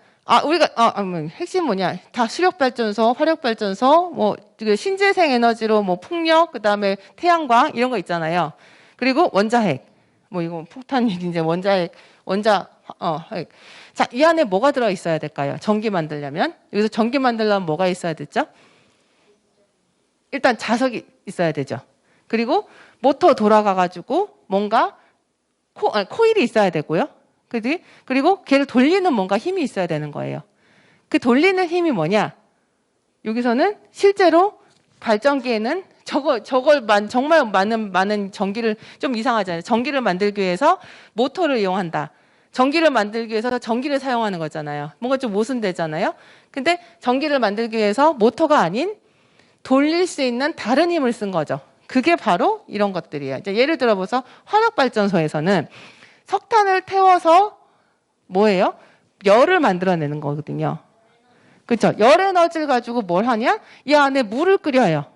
S1: 핵심 뭐냐? 다 수력발전소, 화력발전소, 신재생 에너지로 풍력, 그 다음에 태양광 이런 거 있잖아요. 그리고 원자핵, 이거 폭탄이 이제 핵. 자, 이 안에 뭐가 들어 있어야 될까요? 전기 만들려면 여기서 전기 만들려면 뭐가 있어야 되죠? 일단 자석이 있어야 되죠. 그리고 모터 돌아가가지고 뭔가 코일이 있어야 되고요. 그리고 걔를 돌리는 뭔가 힘이 있어야 되는 거예요. 그 돌리는 힘이 뭐냐? 여기서는 실제로 발전기에는 정말 많은 전기를, 좀 이상하잖아요. 전기를 만들기 위해서 모터를 이용한다. 전기를 만들기 위해서 전기를 사용하는 거잖아요. 뭔가 좀 모순되잖아요. 근데 전기를 만들기 위해서 모터가 아닌 돌릴 수 있는 다른 힘을 쓴 거죠. 그게 바로 이런 것들이에요. 이제 예를 들어보서 화력발전소에서는 석탄을 태워서 뭐예요? 열을 만들어내는 거거든요. 그렇죠? 열 에너지를 가지고 뭘 하냐? 이 안에 물을 끓여요.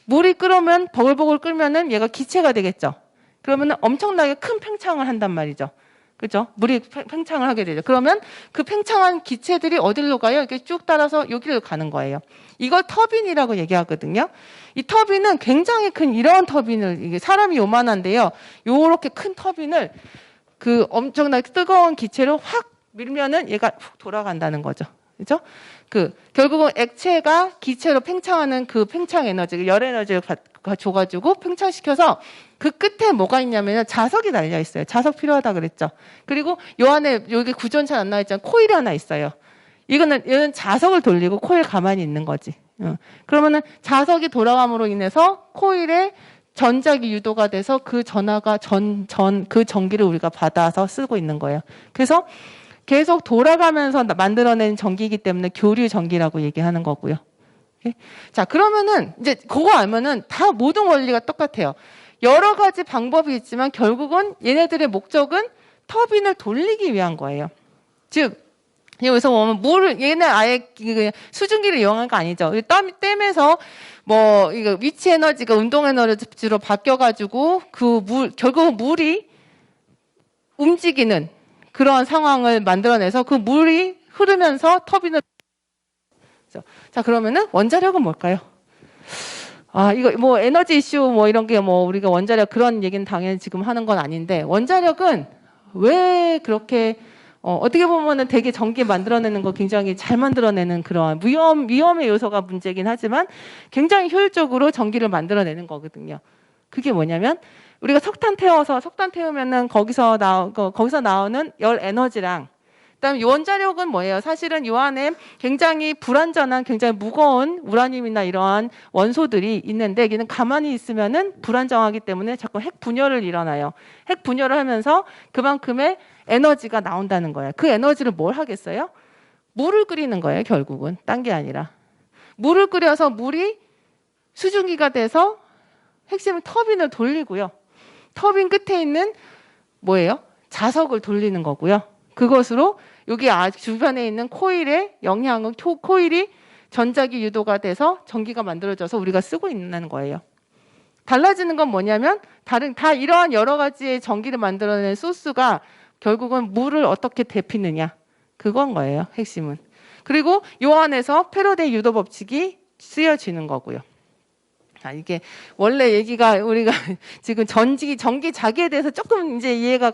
S1: 물이 끓으면 버글버글 끓면은 얘가 기체가 되겠죠. 그러면은 엄청나게 큰 팽창을 한단 말이죠. 그렇죠? 물이 팽창을 하게 되죠. 그러면 그 팽창한 기체들이 어디로 가요? 이렇게 쭉 따라서 여기로 가는 거예요. 이걸 터빈이라고 얘기하거든요. 이 터빈은 굉장히 큰 이런 터빈을, 이게 사람이 요만한데요. 요렇게 큰 터빈을 그 엄청나게 뜨거운 기체로 확 밀면은 얘가 훅 돌아간다는 거죠. 그죠? 결국은 액체가 기체로 팽창하는 그 팽창 에너지, 열 에너지를 줘가지고 팽창시켜서 그 끝에 뭐가 있냐면 자석이 달려 있어요. 자석 필요하다 그랬죠. 그리고 요 안에 여기 구조는 잘 안 나와 있잖아요. 코일이 하나 있어요. 이거는 자석을 돌리고 코일 가만히 있는 거지. 그러면은 자석이 돌아감으로 인해서 코일에 전작이 유도가 돼서 그 전하가 그 전기를 우리가 받아서 쓰고 있는 거예요. 그래서 계속 돌아가면서 만들어낸 전기이기 때문에 교류 전기라고 얘기하는 거고요. 자, 그러면은 이제 그거 알면은 다 모든 원리가 똑같아요. 여러 가지 방법이 있지만 결국은 얘네들의 목적은 터빈을 돌리기 위한 거예요. 즉, 여기서 보면 얘네 아예 수증기를 이용한 거 아니죠. 댐에서 이거 위치 에너지가 운동 에너지로 바뀌어가지고 결국은 물이 움직이는 그런 상황을 만들어내서 그 물이 흐르면서 터빈을. 자, 그러면은 원자력은 뭘까요? 이거 에너지 이슈 이런 게 우리가 원자력 그런 얘기는 당연히 지금 하는 건 아닌데, 원자력은 왜 그렇게 어떻게 보면은 되게 전기 만들어내는 거 굉장히 잘 만들어내는 그런 위험의 요소가 문제긴 하지만 굉장히 효율적으로 전기를 만들어내는 거거든요. 그게 뭐냐면 우리가 석탄 태우면은 거기서 나오는 열 에너지랑 그다음에 원자력은 뭐예요? 사실은 이 안에 굉장히 불완전한, 굉장히 무거운 우라늄이나 이러한 원소들이 있는데 여기는 가만히 있으면은 불안정하기 때문에 자꾸 핵 분열을 일어나요. 핵 분열을 하면서 그만큼의 에너지가 나온다는 거예요. 그 에너지를 뭘 하겠어요? 물을 끓이는 거예요, 결국은. 딴 게 아니라. 물을 끓여서 물이 수증기가 돼서 핵심은 터빈을 돌리고요. 터빈 끝에 있는 뭐예요? 자석을 돌리는 거고요. 그것으로 여기 주변에 있는 코일의 영향은 코일이 전자기 유도가 돼서 전기가 만들어져서 우리가 쓰고 있는 거예요. 달라지는 건 뭐냐면 다 이러한 여러 가지의 전기를 만들어내는 소스가 결국은 물을 어떻게 데피느냐, 그건 거예요, 핵심은. 그리고 요 안에서 패러데이 유도 법칙이 쓰여지는 거고요. 이게 원래 얘기가 우리가 지금 전기 자기에 대해서 조금 이제 이해가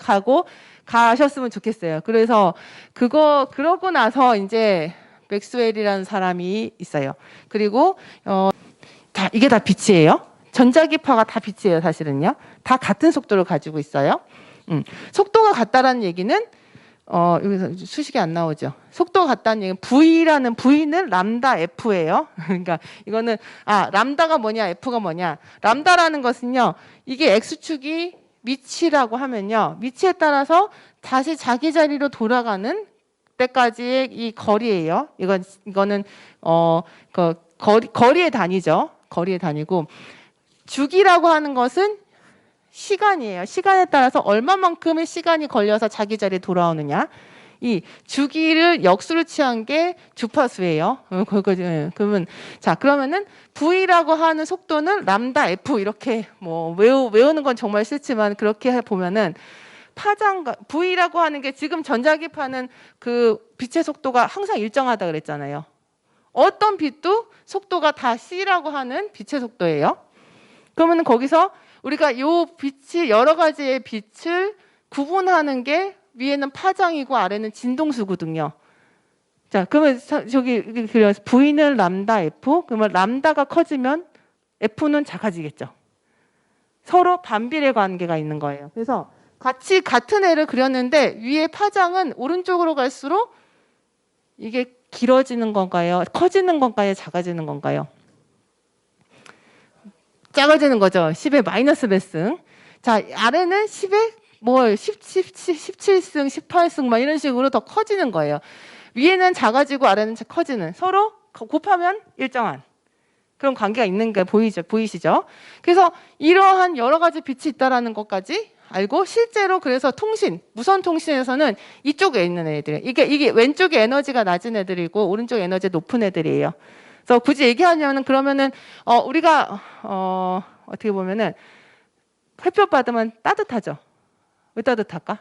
S1: 가셨으면 좋겠어요. 그래서 그러고 나서 이제 맥스웰이라는 사람이 있어요. 그리고 이게 다 빛이에요. 전자기파가 다 빛이에요, 사실은요. 다 같은 속도를 가지고 있어요. 속도가 같다라는 얘기는 여기서 수식이 안 나오죠. 속도가 같다는 얘기는 V는 람다 F예요. 그러니까 이거는 람다가 뭐냐, F가 뭐냐. 람다라는 것은요, 이게 X축이 위치라고 하면요, 위치에 따라서 다시 자기 자리로 돌아가는 때까지의 이 거리예요. 이거는 거리의 단위죠. 거리의 단위고, 주기라고 하는 것은 시간이에요. 시간에 따라서 얼마만큼의 시간이 걸려서 자기 자리에 돌아오느냐. 이 주기를 역수로 취한 게 주파수예요. 그러면 그러면은 V라고 하는 속도는 람다 F 이렇게 외우는 건 정말 싫지만 그렇게 보면은 V라고 하는 게 지금 전자기파는 그 빛의 속도가 항상 일정하다 그랬잖아요. 어떤 빛도 속도가 다 C라고 하는 빛의 속도예요. 그러면은 거기서 우리가 요 빛이 여러 가지의 빛을 구분하는 게 위에는 파장이고 아래는 진동수거든요. 자, 그러면 그래서 V는 람다 F, 그러면 람다가 커지면 F는 작아지겠죠. 서로 반비례 관계가 있는 거예요. 그래서 같은 애를 그렸는데 위에 파장은 오른쪽으로 갈수록 이게 길어지는 건가요? 커지는 건가요? 작아지는 건가요? 작아지는 거죠. 10의 마이너스 몇 승. 자, 아래는 10의 뭐 17승, 18승 막 이런 식으로 더 커지는 거예요. 위에는 작아지고 아래는 커지는, 서로 곱하면 일정한 그런 관계가 있는 게 보이시죠? 그래서 이러한 여러 가지 빛이 있다라는 것까지 알고, 실제로 그래서 무선 통신에서는 이쪽에 있는 애들, 이게 왼쪽에 에너지가 낮은 애들이고 오른쪽에 에너지 높은 애들이에요. 그래서 굳이 얘기하냐면은, 그러면은 우리가 어떻게 보면은 햇볕 받으면 따뜻하죠. 왜 따뜻할까?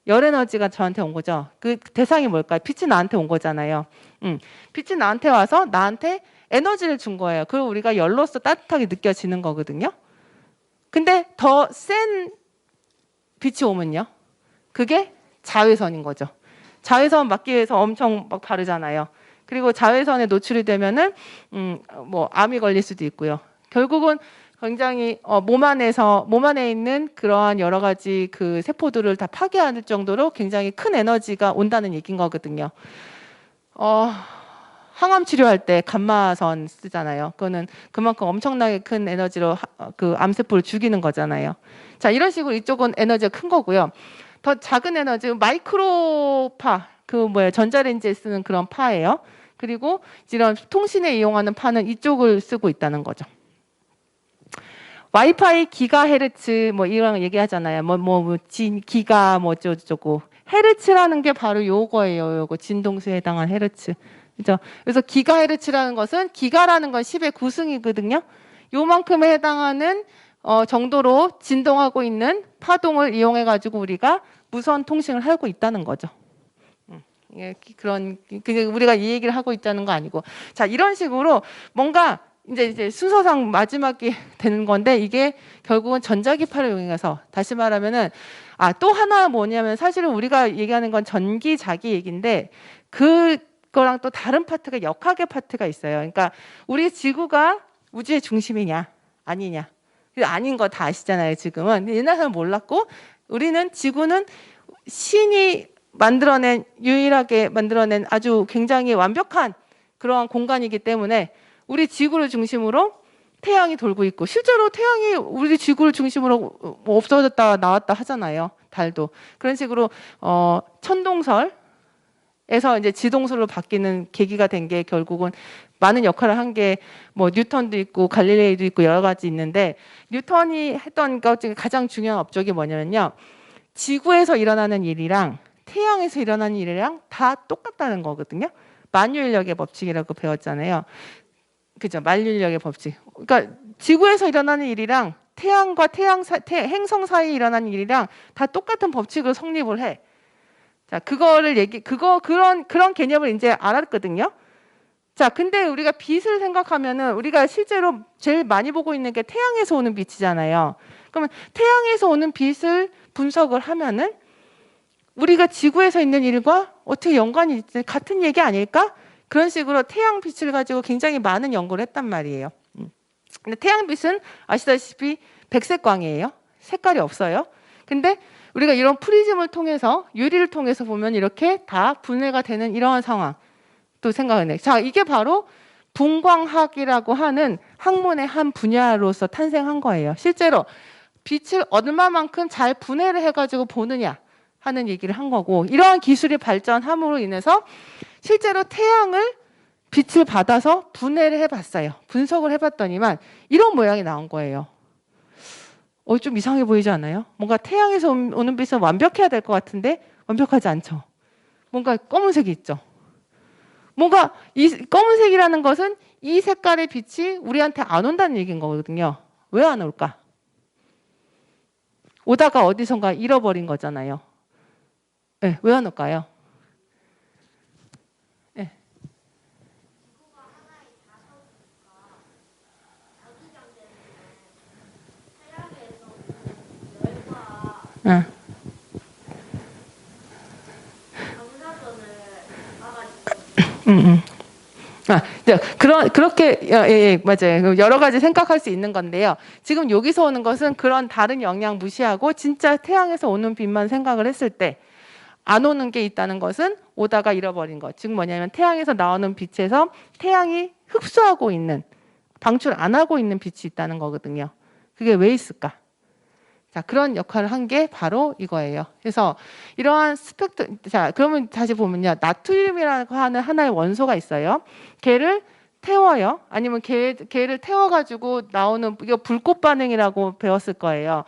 S1: 열 에너지가 저한테 온 거죠. 그 대상이 뭘까요? 빛이 나한테 온 거잖아요. 빛이 나한테 와서 나한테 에너지를 준 거예요. 그리고 우리가 열로서 따뜻하게 느껴지는 거거든요. 근데 더 센 빛이 오면요, 그게 자외선인 거죠. 자외선 막기 위해서 엄청 막 바르잖아요. 그리고 자외선에 노출이 되면은 뭐 암이 걸릴 수도 있고요. 결국은 굉장히 몸 안에 있는 그러한 여러 가지 그 세포들을 다 파괴할 정도로 굉장히 큰 에너지가 온다는 얘기인 거거든요. 항암 치료할 때 감마선 쓰잖아요. 그거는 그만큼 엄청나게 큰 에너지로 그 암세포를 죽이는 거잖아요. 자, 이런 식으로 이쪽은 에너지가 큰 거고요. 더 작은 에너지, 마이크로파, 전자레인지에 쓰는 그런 파예요. 그리고 이런 통신에 이용하는 파는 이쪽을 쓰고 있다는 거죠. 와이파이 기가헤르츠 뭐 이런 얘기하잖아요. 기가 어쩌고. 헤르츠라는 게 바로 요거예요. 요거 진동수에 해당한 헤르츠. 그죠? 그래서 기가헤르츠라는 것은, 기가라는 건 10의 9승이거든요. 요만큼에 해당하는 정도로 진동하고 있는 파동을 이용해 가지고 우리가 무선 통신을 하고 있다는 거죠. 우리가 이 얘기를 하고 있다는 거 아니고. 자, 이런 식으로 뭔가 이제 순서상 마지막이 되는 건데, 이게 결국은 전자기파를 이용해서, 다시 말하면은 또 하나 뭐냐면, 사실은 우리가 얘기하는 건 전기자기 얘기인데, 그거랑 또 다른 파트가 역학의 파트가 있어요. 그러니까 우리 지구가 우주의 중심이냐 아니냐, 아닌 거 다 아시잖아요. 지금은. 옛날에는 몰랐고, 우리는 지구는 신이 유일하게 만들어낸 아주 굉장히 완벽한 그러한 공간이기 때문에 우리 지구를 중심으로 태양이 돌고 있고, 실제로 태양이 우리 지구를 중심으로 뭐 없어졌다 나왔다 하잖아요. 달도. 그런 식으로 천동설에서 이제 지동설로 바뀌는 계기가 된 게, 결국은 많은 역할을 한 게 뭐 뉴턴도 있고 갈릴레이도 있고 여러 가지 있는데, 뉴턴이 했던 것 중에 가장 중요한 업적이 뭐냐면요, 지구에서 일어나는 일이랑 태양에서 일어나는 일이랑 다 똑같다는 거거든요. 만유인력의 법칙이라고 배웠잖아요. 그죠? 만유인력의 법칙. 그러니까 지구에서 일어나는 일이랑 태양과 행성 사이에 일어나는 일이랑 다 똑같은 법칙을 성립을 해. 자, 그런 개념을 이제 알았거든요. 자, 근데 우리가 빛을 생각하면은, 우리가 실제로 제일 많이 보고 있는 게 태양에서 오는 빛이잖아요. 그러면 태양에서 오는 빛을 분석을 하면은 우리가 지구에서 있는 일과 어떻게 연관이 있지? 같은 얘기 아닐까? 그런 식으로 태양빛을 가지고 굉장히 많은 연구를 했단 말이에요. 근데 태양빛은 아시다시피 백색광이에요. 색깔이 없어요. 근데 우리가 이런 프리즘을 통해서, 유리를 통해서 보면 이렇게 다 분해가 되는 이러한 상황 또 생각을 해. 자, 이게 바로 분광학이라고 하는 학문의 한 분야로서 탄생한 거예요. 실제로 빛을 얼마만큼 잘 분해를 해가지고 보느냐 하는 얘기를 한 거고, 이러한 기술이 발전함으로 인해서 실제로 빛을 받아서 분해를 해봤어요. 분석을 해봤더니만 이런 모양이 나온 거예요. 좀 이상해 보이지 않아요? 뭔가 태양에서 오는 빛은 완벽해야 될 것 같은데 완벽하지 않죠. 뭔가 검은색이 있죠. 뭔가 이 검은색이라는 것은 이 색깔의 빛이 우리한테 안 온다는 얘기인 거거든요. 왜 안 올까? 오다가 어디선가 잃어버린 거잖아요. 네, 왜 안 올까요? 네. 응. 응. 그렇게, 예, 맞아요. 여러 가지 생각할 수 있는 건데요. 지금 여기서 오는 것은 그런 다른 영향 무시하고 진짜 태양에서 오는 빛만 생각을 했을 때 안 오는 게 있다는 것은 오다가 잃어버린 것. 즉 뭐냐면 태양에서 나오는 빛에서 태양이 흡수하고 있는, 방출 안 하고 있는 빛이 있다는 거거든요. 그게 왜 있을까? 자, 그런 역할을 한 게 바로 이거예요. 그래서 이러한 자, 그러면 다시 보면요. 나트륨이라고 하는 하나의 원소가 있어요. 걔를 태워요. 아니면 걔를 태워가지고 나오는, 이거 불꽃 반응이라고 배웠을 거예요.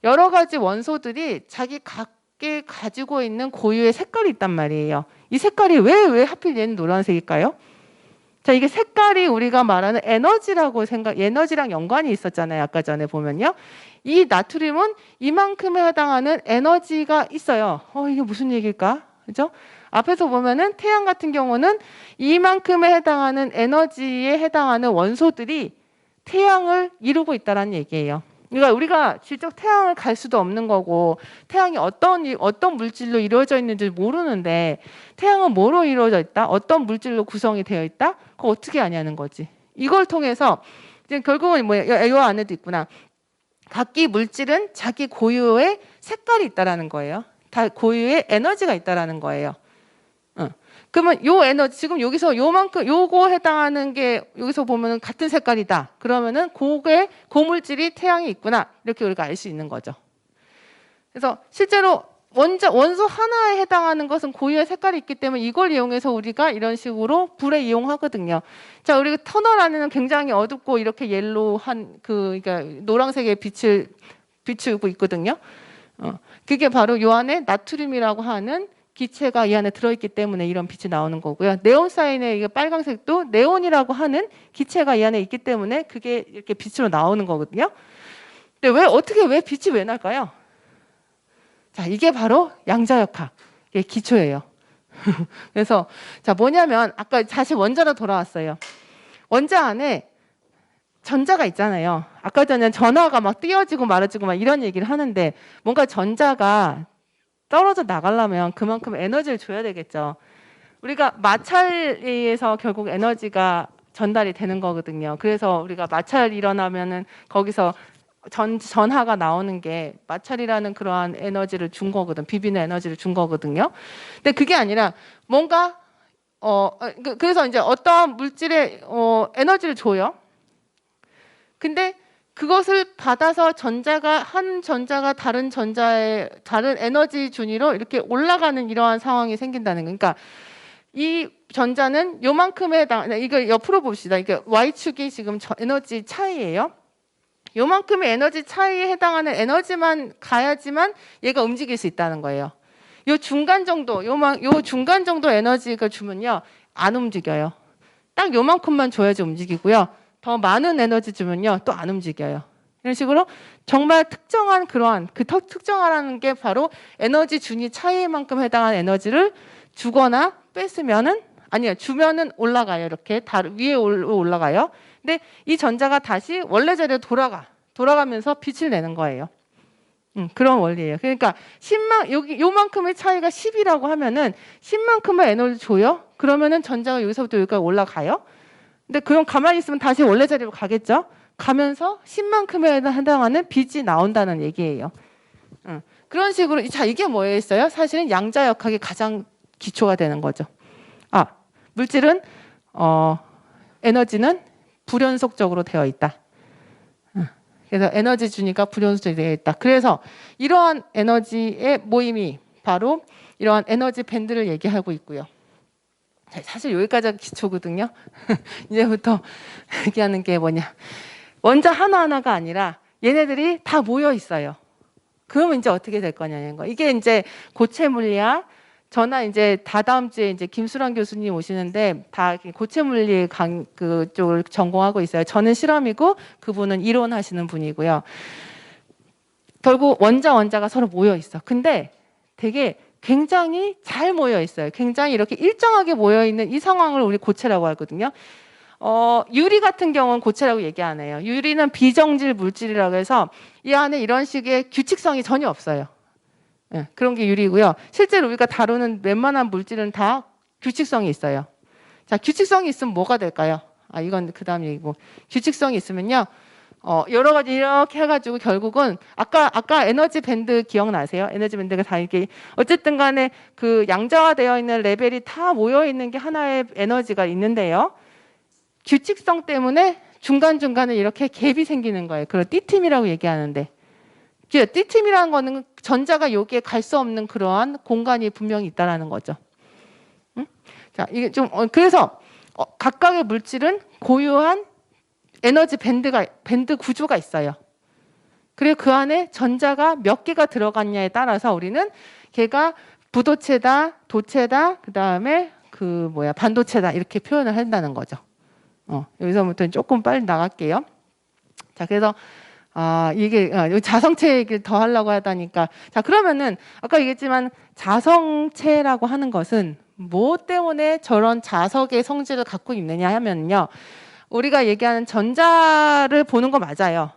S1: 여러 가지 원소들이 자기 각기 가지고 있는 고유의 색깔이 있단 말이에요. 이 색깔이 왜 하필 얘는 노란색일까요? 자, 이게 색깔이 우리가 말하는 에너지라고 에너지랑 연관이 있었잖아요. 아까 전에 보면요. 이 나트륨은 이만큼에 해당하는 에너지가 있어요. 이게 무슨 얘기일까? 그죠? 앞에서 보면은 태양 같은 경우는 이만큼에 해당하는 에너지에 해당하는 원소들이 태양을 이루고 있다는 얘기예요. 그러니까 우리가 직접 태양을 갈 수도 없는 거고 태양이 어떤 물질로 이루어져 있는지 모르는데 태양은 뭐로 이루어져 있다? 어떤 물질로 구성이 되어 있다? 그거 어떻게 아냐는 거지. 이걸 통해서 이제 결국은 뭐야? 이 안에도 있구나. 각기 물질은 자기 고유의 색깔이 있다라는 거예요. 다 고유의 에너지가 있다라는 거예요. 그러면 요 에너지 지금 여기서 요만큼 요거 해당하는 게 여기서 보면은 같은 색깔이다. 그러면은 그게 고물질이 태양에 있구나. 이렇게 우리가 알 수 있는 거죠. 그래서 실제로 원소 하나에 해당하는 것은 고유의 색깔이 있기 때문에 이걸 이용해서 우리가 이런 식으로 불에 이용하거든요. 자, 우리가 터널 안에는 굉장히 어둡고 이렇게 옐로우한 그러니까 노란색의 빛을 비추고 있거든요. 그게 바로 요 안에 나트륨이라고 하는 기체가 이 안에 들어있기 때문에 이런 빛이 나오는 거고요. 네온사인의 빨간색도 네온이라고 하는 기체가 이 안에 있기 때문에 그게 이렇게 빛으로 나오는 거거든요. 근데 왜 빛이 왜 날까요? 자, 이게 바로 양자역학의 기초예요. 그래서 자, 뭐냐면 아까 다시 원자로 돌아왔어요. 원자 안에 전자가 있잖아요. 아까 전에 전하가 막 띄어지고 말아지고 막 이런 얘기를 하는데 뭔가 전자가 떨어져 나가려면 그만큼 에너지를 줘야 되겠죠. 우리가 마찰에서 결국 에너지가 전달이 되는 거거든요. 그래서 우리가 마찰이 일어나면은 거기서 전하가 나오는 게 마찰이라는 그러한 에너지를 준 거거든. 비비는 에너지를 준 거거든요. 근데 그게 아니라 뭔가 그래서 이제 어떠한 물질에 에너지를 줘요. 근데 그것을 받아서 한 전자가 다른 전자의 다른 에너지 준위로 이렇게 올라가는 이러한 상황이 생긴다는 거예요. 그러니까 이 전자는 요만큼에 이거 옆으로 봅시다. 이게 Y축이 지금 에너지 차이예요. 요만큼의 에너지 차이에 해당하는 에너지만 가야지만 얘가 움직일 수 있다는 거예요. 요 중간 정도 에너지가 주면요 안 움직여요. 딱 요만큼만 줘야지 움직이고요. 더 많은 에너지 주면요 또 안 움직여요. 이런 식으로 정말 특정한 특정하라는 게 바로 에너지 준위 차이만큼 해당하는 에너지를 주거나 뺐으면은 아니요 주면은 올라가요. 이렇게 위에 올라가요. 근데 이 전자가 다시 원래 자리로 돌아가면서 빛을 내는 거예요. 그런 원리예요. 그러니까 요만큼의 차이가 10이라고 하면은 10만큼의 에너지 줘요. 그러면은 전자가 여기서부터 여기까지 올라가요. 근데 그럼 가만히 있으면 다시 원래 자리로 가겠죠. 가면서 10만큼에 해당하는 빛이 나온다는 얘기예요. 그런 식으로 자 이게 뭐였어요? 사실은 양자역학의 가장 기초가 되는 거죠. 물질은 에너지는 불연속적으로 되어 있다. 그래서 에너지 주니까 불연속적이 되어 있다. 그래서 이러한 에너지의 모임이 바로 이러한 에너지 밴드를 얘기하고 있고요. 사실 여기까지가 기초거든요. 이제부터 얘기하는 게 뭐냐. 원자 하나하나가 아니라 얘네들이 다 모여 있어요. 그러면 이제 어떻게 될 거냐는 거. 이게 이제 고체 물리학, 저나 이제 다다음 주에 이제 김수란 교수님 오시는데 다 고체 물리 그쪽을 전공하고 있어요. 저는 실험이고 그분은 이론 하시는 분이고요. 결국 원자가 서로 모여 있어. 근데 되게 굉장히 잘 모여 있어요. 굉장히 이렇게 일정하게 모여 있는 이 상황을 우리 고체라고 하거든요. 유리 같은 경우는 고체라고 얘기 안 해요. 유리는 비정질 물질이라고 해서 이 안에 이런 식의 규칙성이 전혀 없어요. 네, 그런 게 유리고요. 실제로 우리가 다루는 웬만한 물질은 다 규칙성이 있어요. 자, 규칙성이 있으면 뭐가 될까요? 아, 이건 그 다음 얘기고. 규칙성이 있으면요. 여러 가지 이렇게 해가지고 결국은 아까 에너지 밴드 기억나세요? 에너지 밴드가 다 이렇게 어쨌든 간에 그 양자화되어 있는 레벨이 다 모여 있는 게 하나의 에너지가 있는데요. 규칙성 때문에 중간중간에 이렇게 갭이 생기는 거예요. 그걸 띠틈이라고 얘기하는데. 띠틈이라는 거는 전자가 여기에 갈 수 없는 그러한 공간이 분명히 있다라는 거죠. 응? 자, 이게 좀 그래서 각각의 물질은 고유한 에너지 밴드 구조가 있어요. 그리고 그 안에 전자가 몇 개가 들어갔냐에 따라서 우리는 걔가 부도체다, 도체다, 그 다음에 반도체다 이렇게 표현을 한다는 거죠. 여기서부터는 조금 빨리 나갈게요. 자, 그래서 이게 자성체 얘기를 더 하려고 하다니까. 자, 그러면은 아까 얘기했지만 자성체라고 하는 것은 뭐 때문에 저런 자석의 성질을 갖고 있느냐 하면요. 우리가 얘기하는 전자를 보는 거 맞아요.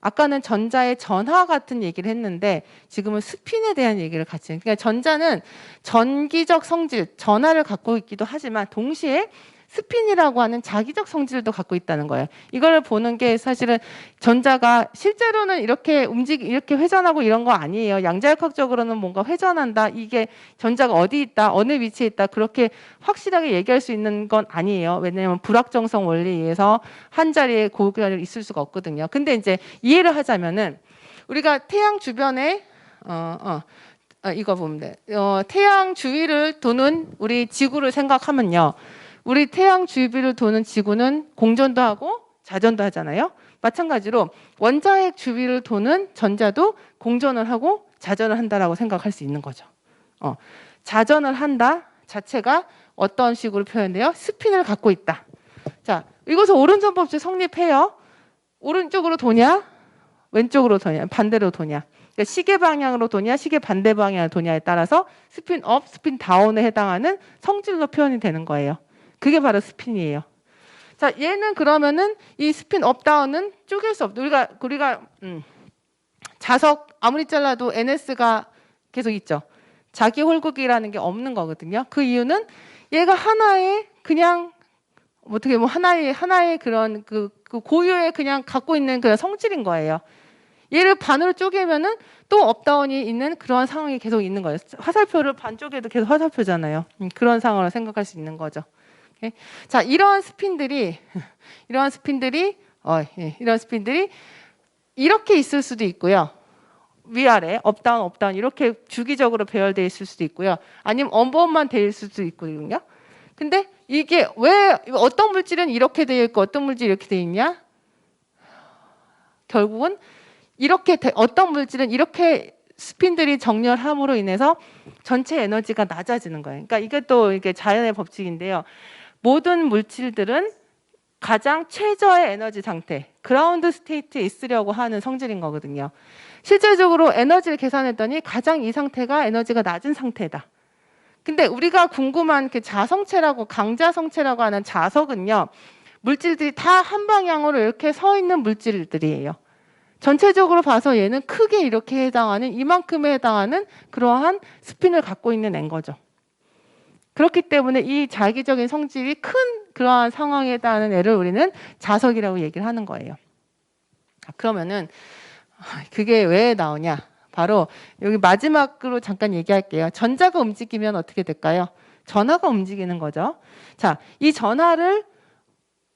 S1: 아까는 전자의 전하 같은 얘기를 했는데 지금은 스핀에 대한 얘기를 같이 해요. 그러니까 전자는 전기적 성질, 전하를 갖고 있기도 하지만 동시에 스핀이라고 하는 자기적 성질도 갖고 있다는 거예요. 이걸 보는 게 사실은 전자가 실제로는 이렇게 이렇게 회전하고 이런 거 아니에요. 양자역학적으로는 뭔가 회전한다. 이게 전자가 어디 있다, 어느 위치에 있다. 그렇게 확실하게 얘기할 수 있는 건 아니에요. 왜냐하면 불확정성 원리에 의해서 한 자리에 그 자리에 있을 수가 없거든요. 근데 이제 이해를 하자면은 우리가 태양 주변에 이거 보면 돼. 태양 주위를 도는 우리 지구를 생각하면요. 우리 태양 주위를 도는 지구는 공전도 하고 자전도 하잖아요. 마찬가지로 원자핵 주위를 도는 전자도 공전을 하고 자전을 한다라고 생각할 수 있는 거죠. 자전을 한다 자체가 어떤 식으로 표현돼요? 스핀을 갖고 있다. 자, 이것은 오른손 법칙 성립해요. 오른쪽으로 도냐? 왼쪽으로 도냐? 반대로 도냐? 그러니까 시계 방향으로 도냐? 시계 반대 방향으로 도냐에 따라서 스핀 업, 스핀 다운에 해당하는 성질로 표현이 되는 거예요. 그게 바로 스핀이에요. 자, 얘는 그러면은 이 스핀 업 다운은 쪼갤 수 없다. 우리가 자석 아무리 잘라도 NS가 계속 있죠. 자기 홀극이라는 게 없는 거거든요. 그 이유는 얘가 하나의 그냥 어떻게 뭐 하나의 그런 그 고유의 그냥 갖고 있는 그런 성질인 거예요. 얘를 반으로 쪼개면은 또 업다운이 있는 그런 상황이 계속 있는 거예요. 화살표를 반 쪼개도 계속 화살표잖아요. 그런 상황으로 생각할 수 있는 거죠. 자, 이런 스핀들이 이렇게 있을 수도 있고요. 위아래 업다운 업다운 이렇게 주기적으로 배열되어 있을 수도 있고요. 아니면 원본만 되어 있을 수도 있거든요. 근데 이게 왜 어떤 물질은 이렇게 되어 있고 어떤 물질이 이렇게 되어 있냐? 결국은 어떤 물질은 이렇게 스핀들이 정렬함으로 인해서 전체 에너지가 낮아지는 거예요. 그러니까 이게 또 이게 자연의 법칙인데요. 모든 물질들은 가장 최저의 에너지 상태, 그라운드 스테이트에 있으려고 하는 성질인 거거든요. 실제적으로 에너지를 계산했더니 가장 이 상태가 에너지가 낮은 상태다. 근데 우리가 궁금한 그 자성체라고 강자성체라고 하는 자석은요. 물질들이 다 한 방향으로 이렇게 서 있는 물질들이에요. 전체적으로 봐서 얘는 크게 이렇게 해당하는 이만큼에 해당하는 그러한 스핀을 갖고 있는 앤 거죠. 그렇기 때문에 이 자기적인 성질이 큰 그러한 상황에 해당하는 애를 우리는 자석이라고 얘기를 하는 거예요. 그러면은 그게 왜 나오냐? 바로 여기 마지막으로 잠깐 얘기할게요. 전자가 움직이면 어떻게 될까요? 전하가 움직이는 거죠. 자, 이 전하를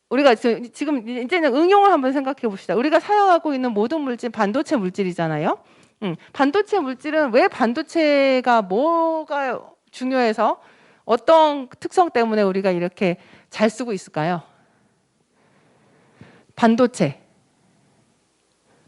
S1: 우리가 지금 이제는 응용을 한번 생각해 봅시다. 우리가 사용하고 있는 모든 물질 반도체 물질이잖아요. 반도체 물질은 왜 반도체가 뭐가 중요해서 어떤 특성 때문에 우리가 이렇게 잘 쓰고 있을까요?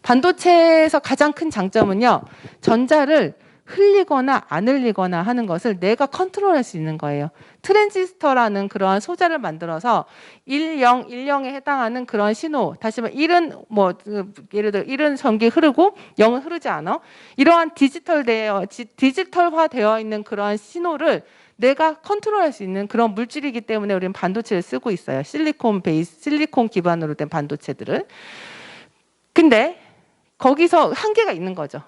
S1: 반도체에서 가장 큰 장점은요. 전자를 흘리거나 안 흘리거나 하는 것을 내가 컨트롤할 수 있는 거예요. 트랜지스터라는 그러한 소자를 만들어서 10에 해당하는 그런 신호, 다시 말해 1은 뭐 예를 들어 1은 전기 흐르고 0은 흐르지 않아. 이러한 디지털화 되어 있는 그러한 신호를 내가 컨트롤할 수 있는 그런 물질이기 때문에 우리는 반도체를 쓰고 있어요. 실리콘 기반으로 된 반도체들을. 근데 거기서 한계가 있는 거죠.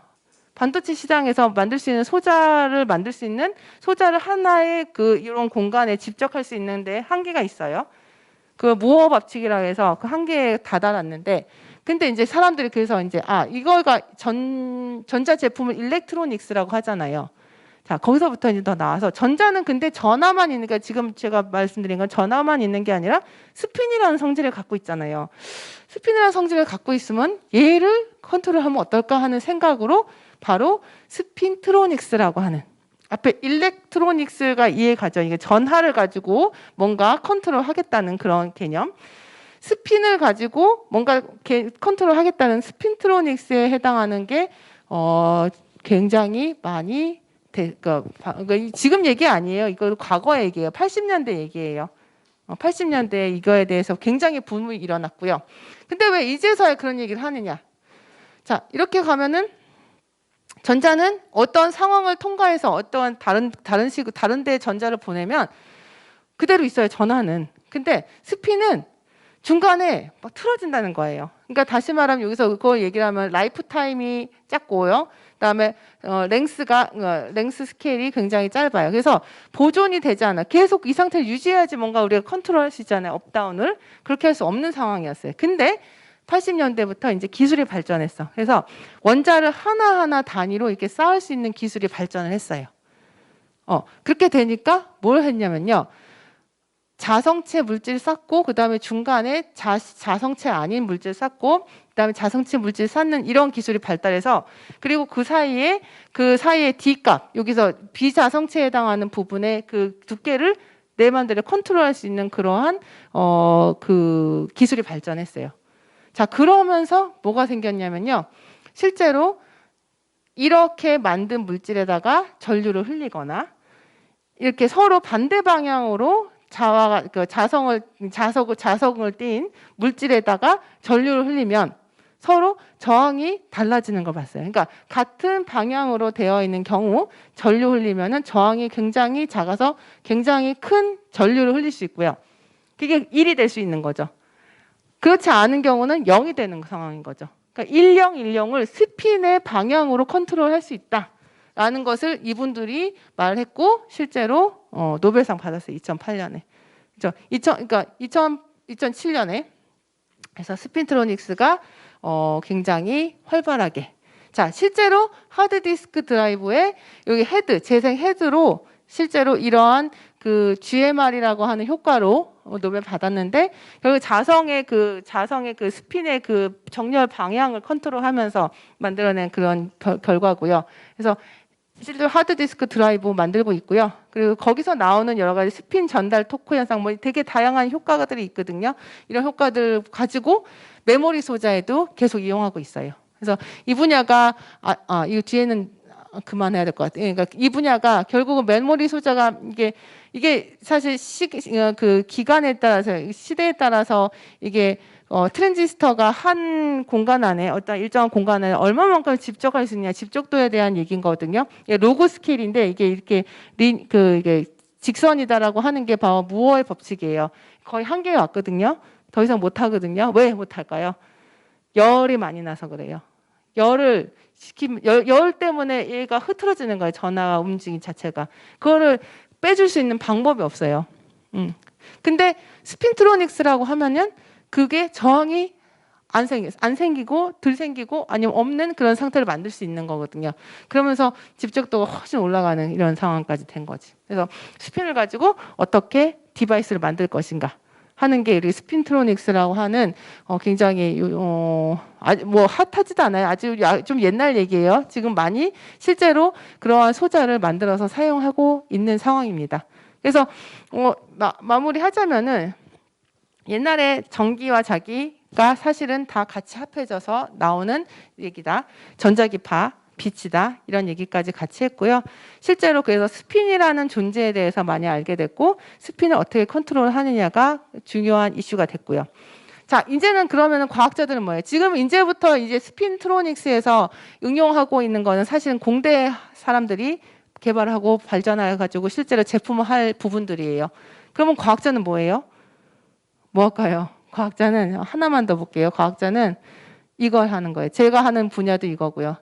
S1: 반도체 시장에서 만들 수 있는 소자를 만들 수 있는 소자를 하나의 그 이런 공간에 집적할 수 있는데 한계가 있어요. 그 무어 법칙이라고 해서 그 한계에 다다랐는데, 근데 이제 사람들이 그래서 이제 이거가 전자 제품을 일렉트로닉스라고 하잖아요. 자, 거기서부터 이제 더 나와서 전자는 근데 전하만 있는 게, 지금 제가 말씀드린 건 전하만 있는 게 아니라 스핀이라는 성질을 갖고 있잖아요. 스핀이라는 성질을 갖고 있으면 얘를 컨트롤하면 어떨까 하는 생각으로 바로 스핀트로닉스라고 하는, 앞에 일렉트로닉스가 이해 가죠. 이게 전하를 가지고 뭔가 컨트롤 하겠다는 그런 개념. 스핀을 가지고 뭔가 컨트롤 하겠다는 스핀트로닉스에 해당하는 게 굉장히 많이 그러니까 지금 얘기 아니에요. 이거 과거 얘기예요. 80년대 얘기예요. 80년대에 이거에 대해서 굉장히 붐이 일어났고요. 근데 왜 이제서야 그런 얘기를 하느냐? 자, 이렇게 가면은 전자는 어떤 상황을 통과해서 어떤 다른 데 전자를 보내면 그대로 있어요. 전하는. 근데 스핀은 중간에 막 틀어진다는 거예요. 그러니까 다시 말하면 여기서 그걸 얘기를 하면 라이프 타임이 작고요. 그다음에 랭스 스케일이 굉장히 짧아요. 그래서 보존이 되지 않아. 계속 이 상태를 유지해야지 뭔가 우리가 컨트롤할 수 있잖아요. 업다운을. 그렇게 할 수 없는 상황이었어요. 근데 80년대부터 이제 기술이 발전했어. 그래서 원자를 하나하나 단위로 이렇게 쌓을 수 있는 기술이 발전을 했어요. 그렇게 되니까 뭘 했냐면요. 자성체 물질 쌓고, 그 다음에 중간에 자성체 아닌 물질 쌓고, 그 다음에 자성체 물질 쌓는 이런 기술이 발달해서, 그리고 그 사이에 D값, 여기서 비자성체에 해당하는 부분의 그 두께를 내 맘대로 컨트롤할 수 있는 그러한 그 기술이 발전했어요. 자, 그러면서 뭐가 생겼냐면요. 실제로 이렇게 만든 물질에다가 전류를 흘리거나 이렇게 서로 반대 방향으로 자성을 띈 물질에다가 전류를 흘리면 서로 저항이 달라지는 걸 봤어요. 그러니까 같은 방향으로 되어 있는 경우 전류 흘리면은 저항이 굉장히 작아서 굉장히 큰 전류를 흘릴 수 있고요. 그게 1이 될 수 있는 거죠. 그렇지 않은 경우는 0이 되는 상황인 거죠. 그러니까 1010을 스핀의 방향으로 컨트롤할 수 있다라는 것을 이분들이 말했고 실제로 노벨상 받았어요. 2008년에. 그렇죠? 2007년에. 그래서 스핀트로닉스가 굉장히 활발하게. 자, 실제로 하드디스크 드라이브에 여기 재생 헤드로 실제로 이러한 그 GMR이라고 하는 효과로 노벨 받았는데, 결국 자성의 그 스핀의 그 정렬 방향을 컨트롤하면서 만들어낸 그런 결과고요. 그래서 실제로 하드디스크 드라이브 만들고 있고요. 그리고 거기서 나오는 여러 가지 스핀 전달 토크 현상, 뭐 되게 다양한 효과들이 있거든요. 이런 효과들 가지고 메모리 소자에도 계속 이용하고 있어요. 그래서 이 분야가 이거 뒤에는 그만해야 될 것 같아요. 그러니까 이 분야가 결국은 메모리 소자가 이게 사실 그 기간에 따라서 시대에 따라서 이게 트랜지스터가 한 공간 안에 어떤 일정한 공간 안에 얼마만큼 집적할 수 있냐, 집적도에 대한 얘기거든요. 이게 로그 스케일인데 이게 이렇게 이게 직선이다라고 하는 게 바로 무어의 법칙이에요. 거의 한계에 왔거든요. 더 이상 못 하거든요. 왜 못 할까요? 열이 많이 나서 그래요. 열 때문에 얘가 흐트러지는 거예요. 전화 움직임 자체가. 그거를 빼줄 수 있는 방법이 없어요. 근데 스핀트로닉스라고 하면은 그게 저항이 안 생기고 덜 생기고 아니면 없는 그런 상태를 만들 수 있는 거거든요. 그러면서 집적도가 훨씬 올라가는 이런 상황까지 된 거지. 그래서 스핀을 가지고 어떻게 디바이스를 만들 것인가 하는 게 우리 스핀트로닉스라고 하는 굉장히 뭐 핫하지도 않아요. 아주 좀 옛날 얘기예요. 지금 많이 실제로 그러한 소자를 만들어서 사용하고 있는 상황입니다. 그래서 마무리하자면은 옛날에 전기와 자기가 사실은 다 같이 합해져서 나오는 얘기다. 전자기파, 빛이다. 이런 얘기까지 같이 했고요. 실제로 그래서 스핀이라는 존재에 대해서 많이 알게 됐고 스핀을 어떻게 컨트롤하느냐가 중요한 이슈가 됐고요. 자, 이제는 그러면은 과학자들은 뭐예요? 지금 이제부터 이제 스핀트로닉스에서 응용하고 있는 거는 사실은 공대 사람들이 개발하고 발전해 가지고 실제로 제품을 할 부분들이에요. 그러면 과학자는 뭐예요? 뭐 할까요? 과학자는 하나만 더 볼게요. 과학자는 이걸 하는 거예요. 제가 하는 분야도 이거고요.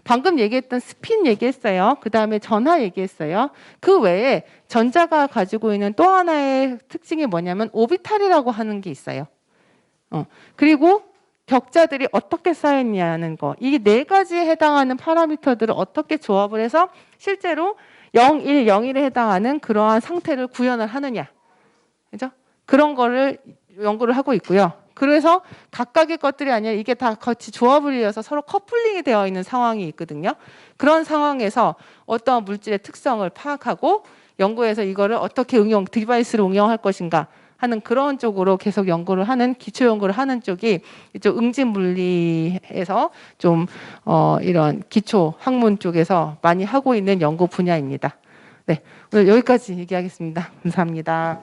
S1: 방금 얘기했던 스핀 얘기했어요. 그 다음에 전하 얘기했어요. 그 외에 전자가 가지고 있는 또 하나의 특징이 뭐냐면 오비탈이라고 하는 게 있어요. 그리고 격자들이 어떻게 쌓였냐는 거. 이 네 가지에 해당하는 파라미터들을 어떻게 조합을 해서 실제로 0, 1, 0, 1에 해당하는 그러한 상태를 구현을 하느냐. 그죠? 그런 거를 연구를 하고 있고요. 그래서 각각의 것들이 아니라 이게 다 같이 조합을 이어서 서로 커플링이 되어 있는 상황이 있거든요. 그런 상황에서 어떤 물질의 특성을 파악하고 연구해서 이거를 어떻게 디바이스를 응용할 것인가 하는 그런 쪽으로 계속 연구를 하는, 기초 연구를 하는 쪽이 이쪽 응집 물리에서 좀 이런 기초 학문 쪽에서 많이 하고 있는 연구 분야입니다. 네, 오늘 여기까지 얘기하겠습니다. 감사합니다.